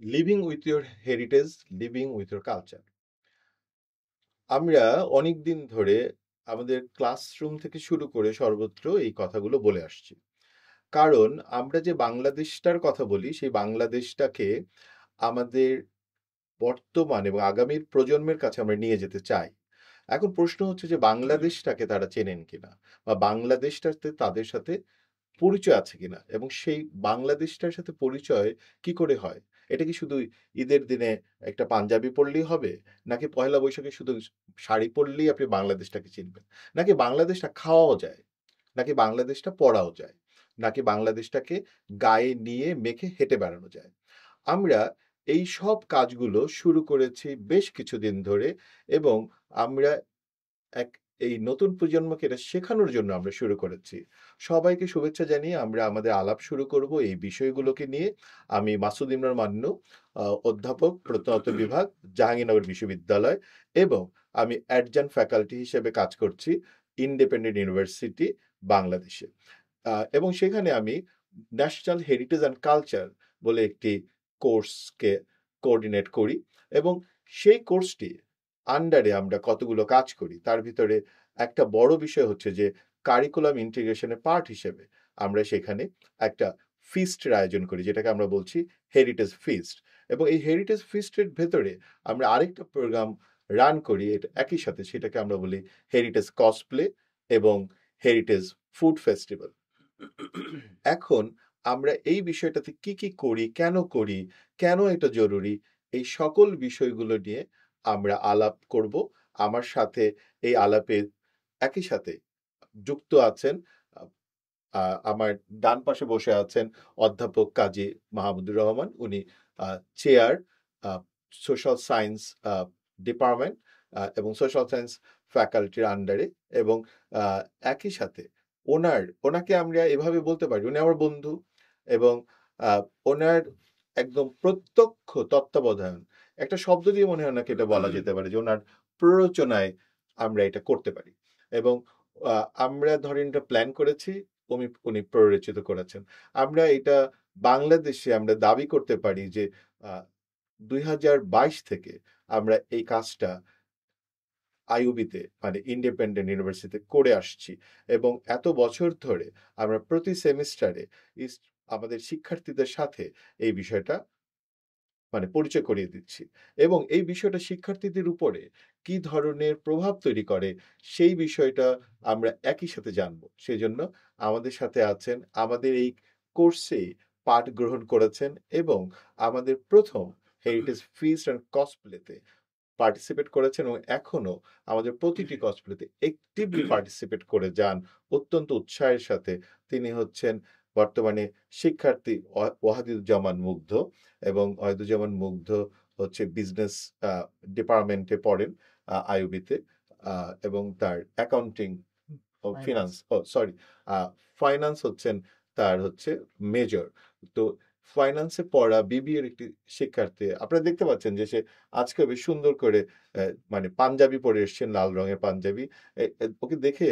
Living with your heritage, living with your culture. আমরা অনেক দিন ধরে আমাদের ক্লাসরুম থেকে শুরু করে সর্বত্র এই কথাগুলো বলে আসছি। কারণ আমরা যে বাংলাদেশটার কথা বলি, সেই বাংলাদেশটাকে আমাদের বর্তমান এবং আগামীর প্রজন্মের কাছে আমরা নিয়ে যেতে চাই। এখন প্রশ্ন হচ্ছে যে বাংলাদেশটাকে তারা চেনেন কিনা, বা বাংলাদেশটাতে তাদের সাথে পরিচয় আছে কিনা, এবং সেই বাংলাদেশটার সাথে পরিচয় কি করে হয়। এটা কি শুধু ঈদের দিনে একটা পাঞ্জাবি পরলেই হবে, নাকি পয়লা বৈশাখে শুধু শাড়ি পরলেই আপনি বাংলাদেশটাকে চিনবেন, নাকি বাংলাদেশটা খাওয়াও যায়, নাকি বাংলাদেশটা পড়াও যায়, নাকি বাংলাদেশটাকে গায়ে নিয়ে মেখে হেঁটে বেড়ানো যায়। আমরা এই সব কাজগুলো শুরু করেছি বেশ কিছুদিন ধরে, এবং আমরা এক এই নতুন প্রজন্মকে এটা শেখানোর জন্য আমরা শুরু করেছি। সবাইকে শুভেচ্ছা জানিয়ে আমরা আমাদের আলাপ শুরু করব এই বিষয়গুলোকে নিয়ে। আমি মাসুদ ইমরান মান্নু, অধ্যাপক, প্রত্নতত্ত্ব বিভাগ, জাহাঙ্গীরনগর বিশ্ববিদ্যালয়, এবং আমি অ্যাডজান্ট ফ্যাকাল্টি হিসেবে কাজ করছি ইন্ডিপেন্ডেন্ট ইউনিভার্সিটি বাংলাদেশে। এবং সেখানে আমি ন্যাশনাল হেরিটেজ অ্যান্ড কালচার বলে একটি কোর্সকে কোঅর্ডিনেট করি, এবং সেই কোর্সটি আন্ডারে আমরা কতগুলো কাজ করি তার ভিতরে একটা বড় বিষয় হচ্ছে যে কারিকুলাম ইন্টিগ্রেশনের পার্ট হিসেবে আমরা সেখানে একটা ফিস্টের আয়োজন করি, যেটাকে আমরা বলছি হেরিটেজ ফিস্ট। এবং এই হেরিটেজ ফিস্টের ভেতরে আমরা আরেকটা প্রোগ্রাম রান করি এটা একই সাথে, সেটাকে আমরা বলি হেরিটেজ কসপ্লে এবং হেরিটেজ ফুড ফেস্টিভ্যাল। এখন আমরা এই বিষয়টাতে কি কি করি, কেন এটা জরুরি, এই সকল বিষয়গুলো নিয়ে আমরা আলাপ করব। আমার সাথে এই আলাপে একই সাথে যুক্ত আছেন, আমার ডান পাশে বসে আছেন অধ্যাপক কাজী মাহমুদুর রহমান। উনি চেয়ার সোশ্যাল সায়েন্স ডিপার্টমেন্ট এবং সোশ্যাল সায়েন্স ফ্যাকাল্টির আন্ডারে। এবং একই সাথে ওনাকে আমরা এভাবে বলতে পারি, উনি আমার বন্ধু, এবং আহ, ওনার একদম প্রত্যক্ষ তত্ত্বাবধান, একটা শব্দ দিয়ে মনে হয় নাকি এটা বলা যেতে পারে যে ওনার প্ররোচনায় আমরা এটা করতে পারি। এবং আমরা ধরেন এটা প্ল্যান করেছি, উনি প্ররোচিত করেছেন। আমরা এটা বাংলাদেশে আমরা দাবি করতে পারি যে 2022 থেকে আমরা এই কাজটা আইইউবিতে মানে ইন্ডিপেন্ডেন্ট ইউনিভার্সিটিতে করে আসছি, এবং এত বছর ধরে আমরা প্রতি সেমিস্টারে আমাদের শিক্ষার্থীদের সাথে এই বিষয়টা মানে পরিচয় করিয়ে দিচ্ছি। এবং এই বিষয়টা শিক্ষার্থীদের উপরে কি ধরনের প্রভাব তৈরি করে সেই বিষয়টা আমরা একই সাথে জানবো। সেজন্য আমাদের সাথে আছেন, আমাদের এই কোর্সে পাঠ গ্রহণ করেছেন, এবং আমাদের প্রথম হেরিটেজ ফিস্ট অ্যান্ড কসপ্লেতে পার্টিসিপেট করেছেন, এবং এখনো আমাদের প্রতিটি কসপ্লেতে অ্যাক্টিভলি পার্টিসিপেট করে যান অত্যন্ত উৎসাহের সাথে। তিনি হচ্ছেন বর্তমানে শিক্ষার্থী ওয়াহিদুজ্জামান মুগ্ধ। এবং ওয়াহিদুজ্জামান মুগ্ধ হচ্ছে বিজনেস ডিপার্টমেন্টে পড়েন আইইউবিতে, এবং তার অ্যাকাউন্টিং ও ফিনান্স, ও সরি, ফাইন্যান্স হচ্ছেন তার হচ্ছে মেজর। তো ফাইন্যান্সে পড়া বিবিএর একটি শিক্ষার্থী, আপনারা দেখতে পাচ্ছেন যে সে আজকে বেশ সুন্দর করে মানে পাঞ্জাবি পরে এসেছেন, লাল রঙের পাঞ্জাবি। ওকে দেখে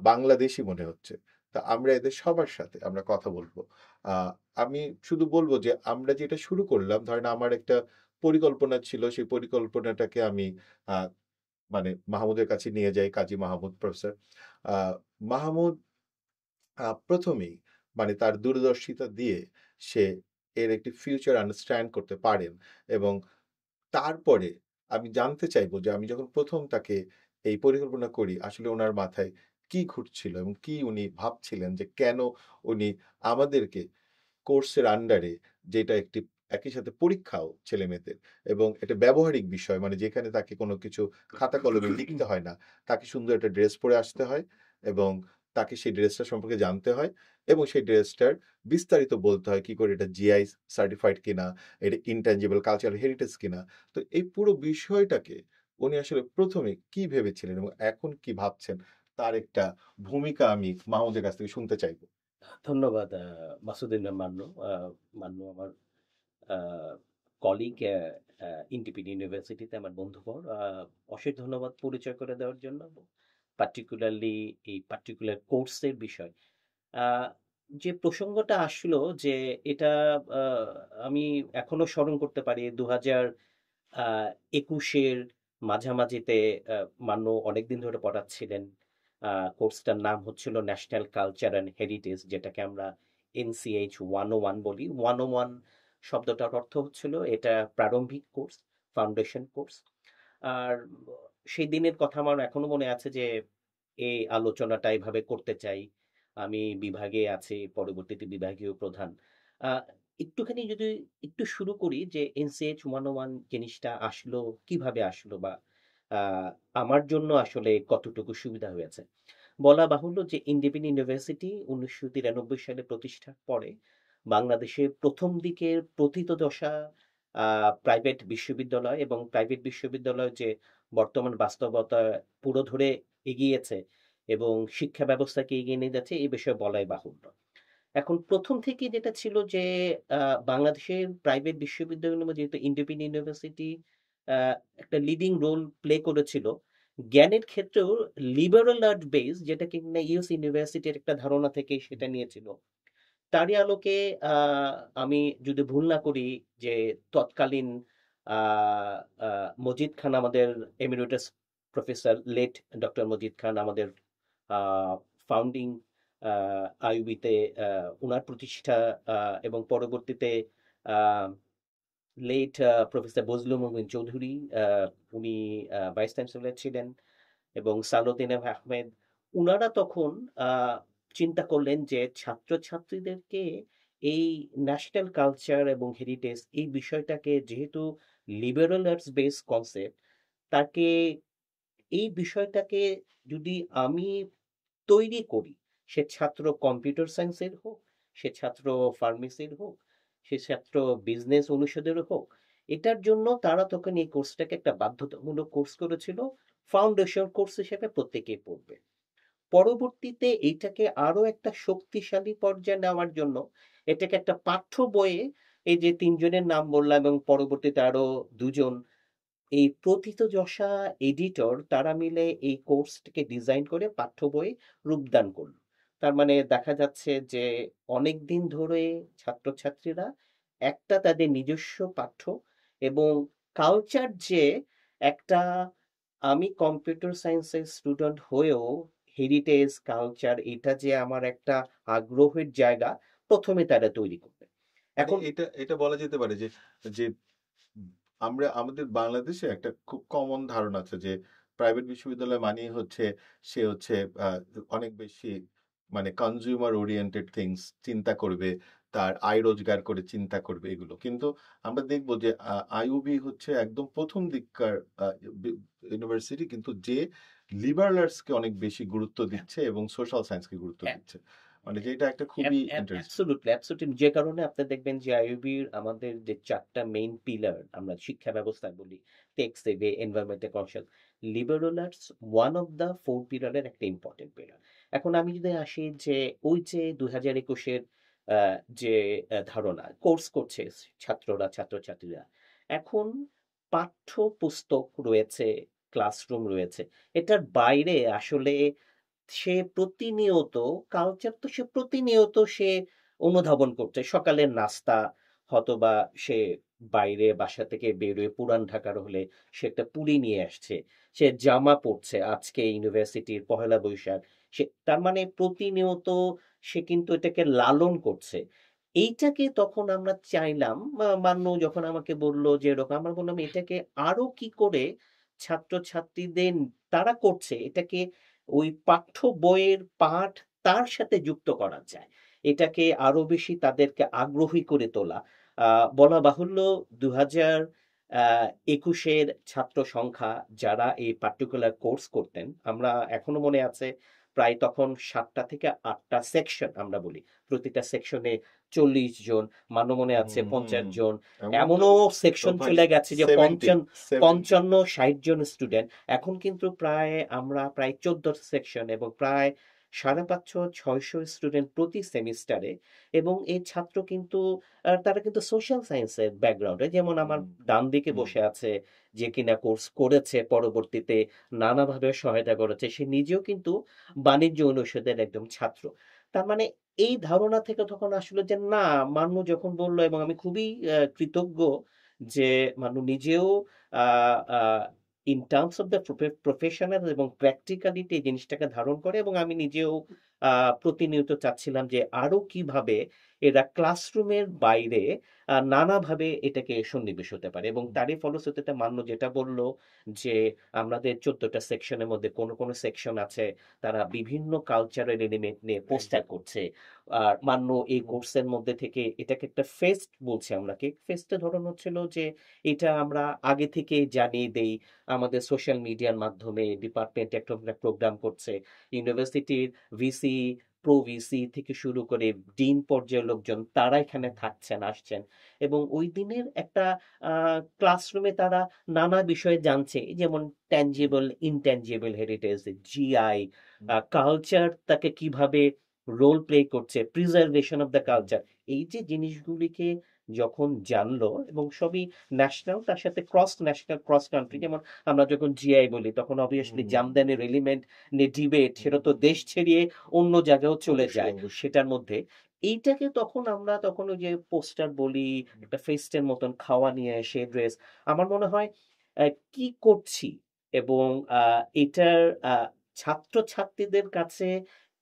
বাংলাদেশি মনে হচ্ছে। তা আমরা এদের সবার সাথে আমরা কথা বলবো। আহ, আমি শুধু বলবো যে আমরা যেটা শুরু করলাম, ধরেন আমার একটা পরিকল্পনা ছিল, সেই পরিকল্পনাটাকে আমি আহ, মানে মাহমুদের কাছে নিয়ে যাই, কাজী মাহমুদ প্রফেসর। আহ, মাহমুদ প্রথমেই মানে তার দূরদর্শিতা দিয়ে সে এর একটি ফিউচার আন্ডারস্ট্যান্ড করতে পারেন। এবং তারপরে আমি জানতে চাইবো যে আমি যখন প্রথম তাকে এই পরিকল্পনা করি, আসলে ওনার মাথায় কি ঘুরছিল এবং কি উনি ভাবছিলেন, যে কেন উনি আমাদেরকে কোর্সের আন্ডারে, যেটা একটি একই সাথে পরীক্ষাও ছেলে মেয়েদের, এবং এটা ব্যবহারিক বিষয় মানে যেখানে তাকে কোনো কিছু খাতা কলমে লিখতে হয় না, তাকে সুন্দর একটা ড্রেস পরে আসতে হয়, এবং তাকে সেই ড্রেসটা সম্পর্কে জানতে হয়, এবং সেই ড্রেসটার বিস্তারিত বলতে হয় কি করে এটা জিআই সার্টিফাইড কিনা, এটা ইনট্যাঞ্জিবল কালচারাল হেরিটেজ কিনা। তো এই পুরো বিষয়টাকে উনি আসলে প্রথমে কি ভেবেছিলেন এবং এখন কি ভাবছেন, তার একটা ভূমিকা আমি মাহমুদের কাছ থেকে শুনতে চাইবো। ধন্যবাদ মাসুদিন মান্নু। মান্নু আমার কলিগ ইন্ডিপেন্ডেন্ট ইউনিভার্সিটিতে আমার বন্ধুবর। অশেষ ধন্যবাদ পরিচয় করে দেওয়ার জন্য, পার্টিকুলারলি এই পার্টিকুলার কোর্সের বিষয়। আহ, যে প্রসঙ্গটা আসলো যে এটা আহ, আমি এখনো স্মরণ করতে পারি 2021-এর মাঝামাঝিতে মান্য অনেকদিন ধরে পড়াচ্ছিলেন। কোর্সটার নাম হচ্ছিল ন্যাশনাল কালচার অ্যান্ড হেরিটেজ, যেটাকে আমরা NCH 101 বলি। 101 শব্দটার অর্থ হচ্ছিল এটা প্রারম্ভিক কোর্স, ফাউন্ডেশন কোর্স। আর সেই দিনের কথা আমার এখনো মনে আছে যে এই আলোচনাটা এভাবে করতে চাই। আমি বিভাগে আছি, পরবর্তীতে বিভাগীয় প্রধান। আহ, একটুখানি যদি একটু শুরু করি যে NCH 101 জিনিসটা আসলো, কিভাবে আসলো, বা আহ, আমার জন্য আসলে কতটুকু সুবিধা হয়েছে। বলা বাহুল্য যে ইন্ডিপেন্ডেন্ট ইউনিভার্সিটি 1993 সালে প্রতিষ্ঠার পরে বাংলাদেশের প্রথম দিকের প্রথিতযশা প্রাইভেট বিশ্ববিদ্যালয় এবং প্রাইভেট বিশ্ববিদ্যালয় যে বর্তমান বাস্তবতা পুরো ধরে এগিয়েছে এবং শিক্ষা ব্যবস্থাকে এগিয়ে নিয়ে যাচ্ছে, এই বিষয়ে বলাই বাহুল্য। এখন প্রথম থেকে যেটা ছিল যে বাংলাদেশের প্রাইভেট বিশ্ববিদ্যালয়ের মধ্যে যেহেতু ইন্ডিপেন্ডেন্ট ইউনিভার্সিটি একটা লিডিং রোল প্লে করেছিল জ্ঞানের ক্ষেত্রেও, লিবারাল আর্ট বেস, যেটা কিনা ইউএস ইউনিভার্সিটির একটা ধারণা থেকে সেটা নিয়েছিল। তারই আলোকে আহ, আমি যদি ভুল না করি যে তৎকালীন আহ, মজিদ খান, আমাদের emeritus professor, late doctor Majid Khan, আমাদের ফাউন্ডিং আইইউবিতে উনার প্রতিষ্ঠা, এবং পরবর্তীতে লেট প্রফেসর বজলুল মুমিন চৌধুরী, উনি ভাইস চ্যান্সেলর ছিলেন, এবং সালাউদ্দিন আহমেদ, উনারা তখন আহ, চিন্তা করলেন যে ছাত্রছাত্রীদেরকে এই ন্যাশনাল কালচার এবং হেরিটেজ এই বিষয়টাকে, যেহেতু লিবারাল আর্টস বেস কনসেপ্ট, তাকে এই বিষয়টাকে যদি আমি তৈরি করি, সে ছাত্র কম্পিউটার সায়েন্সের হোক, সে ছাত্র ফার্মেসির হোক, সে ছাত্র বিজনেস অনুষদের হোক, এটার জন্য তারা তখন এই কোর্সটাকে একটা বাধ্যতামূলক কোর্স করেছিল, ফাউন্ডেশন কোর্স হিসেবে প্রত্যেকেই পড়বে। পরবর্তীতে এইটাকে আরো একটা শক্তিশালী পর্যায়ে নেওয়ার জন্য এটাকে একটা পাঠ্য বইয়ে, এই যে তিনজনের নাম বললাম এবং পরবর্তীতে আরো দুজন এই প্রথিতযশা এডিটর, তারা মিলে এই কোর্সটাকে ডিজাইন করে পাঠ্য বই রূপদান করলো। তার মানে দেখা যাচ্ছে যে অনেক দিন ধরে ছাত্রছাত্রীরা একটা তাদের নিজস্ব পাঠ্য এবং কালচার, যে একটা, আমি কম্পিউটার সায়েন্সের স্টুডেন্ট হয়েও হেরিটেজ কালচার এটা যে আমার একটা আগ্রহের জায়গা, প্রথমে তারা তৈরি করবে। মানে এখন এটা এটা বলা যেতে পারে যে যে আমরা আমাদের বাংলাদেশে একটা খুব কমন ধারণা আছে যে প্রাইভেট বিশ্ববিদ্যালয় মানেই হচ্ছে সে হচ্ছে আহ, অনেক বেশি মানে কনজিউমার ওরিয়েন্টেড থিংস চিন্তা করবে, তার আয় রোজগার করে চিন্তা করবে এগুলো। কিন্তু আমরা দেখবো যে আইইউবি হচ্ছে একদম প্রথম দিককার ইউনিভার্সিটি, কিন্তু যে লিবারাল আর্টসকে অনেক বেশি গুরুত্ব দিচ্ছে এবং সোশ্যাল সায়েন্সকে গুরুত্ব দিচ্ছে, মানে যেটা একটা খুবই ইন্টারেস্টিং। অ্যাবসলিউটলি অ্যাবসলিউটলি, যে কারণে আপনি দেখবেন যে আইইউবির আমাদের যে চারটা মেইন পিলার আমরা শিক্ষা ব্যবস্থায় বলি, টেক সেভে, environmental conscious, liberal arts one of the four পিলারের একটা ইম্পর্টেন্ট পিলার। এখন আমি যদি আসি যে ওই যে 2021-এর যে ধারণা কোর্স করছে ছাত্ররা, ছাত্রছাত্রীরা, এখন পাঠ্য পুস্তক রয়েছে, ক্লাসরুম রয়েছে, এটার বাইরে আসলে সে প্রতিনিয়ত কালচার, তো সে প্রতিনিয়ত সে অনুধাবন করছে। সকালের নাস্তা হয়তোবা সে বাইরে বাসা থেকে বেরোয়, পুরান ঢাকার হলে সে একটা পুরি নিয়ে আসছে, সে জামা পরছে আজকে ইউনিভার্সিটির পহেলা বৈশাখ, সে তার মানে প্রতিনিয়ত সে কিন্তু এটাকে লালন করছে। এইটাকে তখন আমরা চাইলাম, মান্নু যখন আমাকে বলল যে এরকম, আমরা বললাম এটাকে আরো কি করে ছাত্রছাত্রীদের, তারা করছে এটাকে ওই পাঠ্য বইয়ের পাঠ তার সাথে যুক্ত করা যায়, এটাকে আরো বেশি তাদেরকে আগ্রহী করে তোলা। বলা বাহুল্য 2021-এর ছাত্র সংখ্যা যারা এই পার্টিকুলার কোর্স করতেন, আমরা এখনো মনে আছে প্রায় তখন 7টা থেকে 8টা সেকশন আমরা বলি, প্রতিটা সেকশনে 40 জন, মানো মনে আছে হুম হুম 50 জন, এমন তো এমনও তো সেকশন ভাই চলে গেছে যে 70 70। 55-60 জন স্টুডেন্ট। এখন কিন্তু আমরা প্রায় 14 সেকশন এবং প্রায় 550-600 স্টুডেন্ট প্রতি সেমিস্টারে। এবং এই ছাত্র কিন্তু তারা কিন্তু সোশ্যাল সায়েন্সের ব্যাকগ্রাউন্ডে, যেমন আমার হুম ডান দিকে হুম বসে আছে, যে কিনা কোর্স করেছে, পরবর্তীতে নানাভাবে সহায়তা করেছে, সে নিজেও কিন্তু বাণিজ্য অনুষদের একদম ছাত্র। তার মানে এই ধারণা থেকে তখন আসলে যে না, মান্নু যখন বলল, এবং আমি খুবই কৃতজ্ঞ যে মান্নু নিজেও in terms of the professional এবং প্র্যাকটিক্যালিটি এই জিনিসটাকে ধারণ করে, এবং আমি নিজেও প্রতিনিয়ত চাচ্ছিলাম যে আরো কিভাবে এরা ক্লাসরুমের বাইরে নানাভাবে এটাকে সন্নিবেশ হতে পারে। এবং তারই ফলশ্রুতিতে মান্নু যেটা বলল যে আমাদের 14টা সেকশনের মধ্যে কোন কোন সেকশন আছে তারা বিভিন্ন কালচারাল এলিমেন্ট নিয়ে পোস্টার করছে। আর মান্য এই কোর্সের মধ্যে থেকে এটাকে একটা ফেস্ট বলছি আমরা, কি ফেস্টের ধরন হচ্ছিল যে এটা আমরা আগে থেকে জানিয়ে দেই, আমাদের সোশ্যাল মিডিয়ার মাধ্যমে ডিপার্টমেন্ট একটা প্রোগ্রাম করছে, ইউনিভার্সিটির ভিসি, প্রো ভিসি থেকে শুরু করে ডিন পর্যায়ের লোকজন তারা এখানে থাকছেন, আসছেন, এবং ওই দিনের একটা ক্লাসরুমে তারা নানা বিষয়ে জানছে, যেমন tangible intangible heritage, GI, culture তাকে কিভাবে রোল প্লে করছে, প্রিজার্ভেশন অফ দ্য কালচার, এই যে জিনিসগুলিকে যখন জানলো, এবং সবই ন্যাশনাল, তার সাথে ক্রস ন্যাশনাল, ক্রস কান্ট্রি। যেমন আমরা যখন জিআই বলি তখন অবভিয়াসলি জামদানির এলিমেন্ট নিয়ে ডিবেট, সেটা তো দেশ ছাড়িয়ে অন্য জায়গায়ও চলে অবশ্যই যায় অবশ্যই সেটার মধ্যে। এইটাকে তখন আমরা তখন ওই যে পোস্টার বলি, একটা ফেস্টের মতন খাওয়া নিয়ে এসে ড্রেস, আমার মনে হয় কি করছি, এবং এটার ছাত্রছাত্রীদের কাছে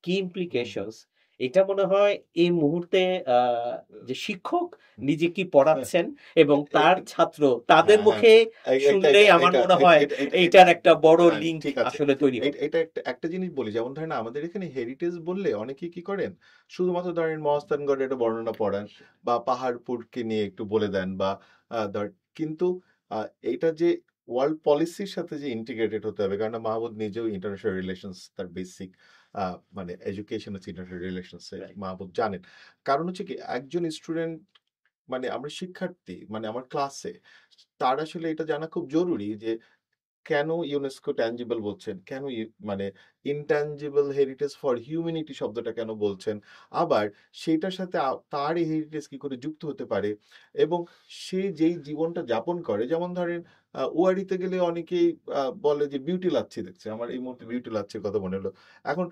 কি ইমপ্লিকেশনস, এটা মনে হয় এই মুহূর্তে আহ, যে শিক্ষক নিজে কি পড়াচ্ছেন এবং তার ছাত্র তাদের হ্যাঁ হ্যাঁ মুখে এটা শুনলেই এটা আমার এটা মনে এটা হয় এটা এটা এটা এইটার একটা বড় হ্যাঁ লিঙ্ক ঠিক আছে। আসলে তৈরি এটা হবে। এটা একটা একটা জিনিস বলি, যেমন ধরেন আমাদের এখানে হেরিটেজ বললে অনেকে কি করেন, শুধুমাত্র ধরেন মহাস্থানগড়ের একটা বর্ণনা পড়ান বা পাহাড়পুরকে নিয়ে একটু বলে দেন, বা ধর, কিন্তু এইটা যে ওয়ার্ল্ড পলিসির সাথে যে ইন্টিগ্রেটেড হতে হবে, কারণ মাহমুদ নিজেও ইন্টারন্যাশনাল রিলেশনস তার বেসিক মানে এডুকেশন হচ্ছে ইন্টারন্যাশনাল রিলেশনস, Right. মাহমুদ জানেন। কারণ হচ্ছে কি, একজন স্টুডেন্ট মানে আমরা শিক্ষার্থী, মানে আমার ক্লাসে, তার আসলে এটা জানা খুব জরুরি যে কেন ইউনেস্কো ট্যানজিবল বলছেন, কেন মানে ইনট্যানজিবল হেরিটেজ ফর হিউম্যানিটি শব্দটা কেন বলছেন, আবার সেটার সাথে তার এই হেরিটেজ কি করে যুক্ত হতে পারে, এবং সে যেই জীবনটা যাপন করে, যেমন ধরেন ওয়ারিতে গেলে অনেকেই বলে যে বিউটি লাচ্ছি দেখছে, আমার এই মুহূর্তে বিউটি লাচ্ছির কথা মনে হলো। এখন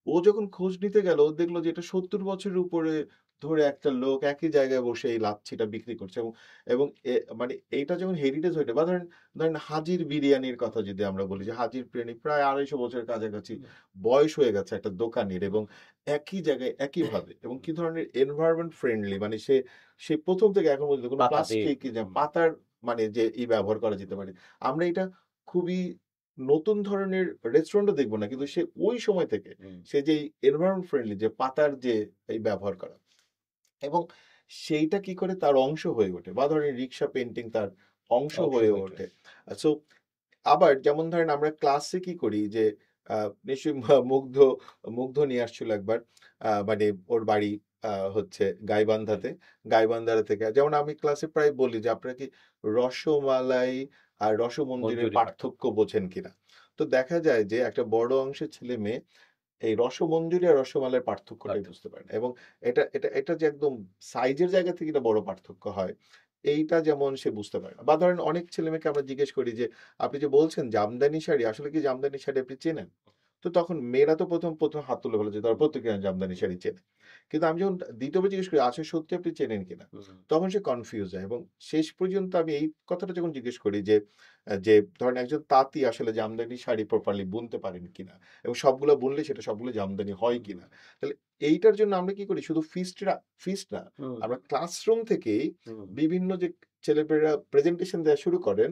ও যখন খোঁজ নিতে গেল, ও দেখলো যে এটা 70 বছরের উপরে ধরে একটা লোক একই জায়গায় বসে এই লাচ্ছিটা বিক্রি করছে, এবং এবং মানে এইটা যখন হেরিটেজ হয়ে, বা ধরেন ধরেন হাজির বিরিয়ানির কথা যদি আমরা বলি, যে হাজির বিরিয়ানি প্রায় 250 বছরের কাছাকাছি বয়স হয়ে গেছে একটা দোকানের, এবং একই জায়গায় একই ভাবে, এবং কি ধরনের এনভায়রনমেন্ট ফ্রেন্ডলি, মানে সে সে প্রথম থেকে এখন পর্যন্ত কোনো পাতা দিয়ে। প্লাস্টিক পাতার মানে যে ব্যবহার করা যেতে পারে। আমরা এটা খুবই নতুন ধরনের রেস্টুরেন্টও দেখবো না, কিন্তু সে ওই সময় থেকে সে যে এনভায়রনমেন্ট ফ্রেন্ডলি যে পাতার যে এই ব্যবহার করা, এবং সেইটা কি করে তার অংশ হয়ে ওঠে, বা ধরেন রিক্সা পেন্টিং তার অংশ হয়ে ওঠে। সো আবার যেমন ধরেন আমরা ক্লাসে কি করি যে নিশ্চয়ই মুগ্ধ মুগ্ধ নিয়ে আসছিল একবার, মানে ওর বাড়ি হচ্ছে গাইবান্ধাতে, গাইবান্ধার থেকে, যেমন আমি ক্লাসে প্রায় বলি যে আপনারা কি রসমালাই আর রসমঞ্জুরির মঞ্জুরি পাঠক। পার্থক্য বোঝেন কিনা। তো দেখা যায় যে একটা বড় অংশের ছেলে মেয়ে এই রসমঞ্জুরি আর রসমালাইয়ের পার্থক্যটাই বুঝতে পারে না, এবং এটা এটা এটা যে একদম সাইজের জায়গা থেকে এটা বড় পার্থক্য হয়, এইটা যেমন সে বুঝতে পারে না। বা ধরেন অনেক ছেলে মেয়েকে আমরা জিজ্ঞেস করি যে আপনি যে বলছেন জামদানি শাড়ি, আসলে কি জামদানি শাড়ি আপনি চেনেন? তো তখন মেয়েরা তো প্রথম প্রথম হাত তুলে বলে যে তারা প্রত্যেকে জামদানি শাড়ি চেনে, কিন্তু আমি যখন দ্বিতীয়বার জিজ্ঞেস করি আসলে সত্যি আপনি চেনেন কিনা, তখন সে কনফিউজ হয়। এবং শেষ পর্যন্ত আমি এই কথাটা যখন জিজ্ঞেস করি যে যে ধরেন একজন তাঁতি আসলে জামদানি শাড়ি প্রপারলি বুনতে পারেন কিনা, এবং সবগুলো বুনলে সেটা সবগুলো জামদানি হয় কিনা, তাহলে এইটার জন্য আমরা কি করি, শুধু ফিস্ট না, আমরা ক্লাসরুম থেকেই বিভিন্ন যে ছেলেমেয়েরা প্রেজেন্টেশন দেওয়া শুরু করেন,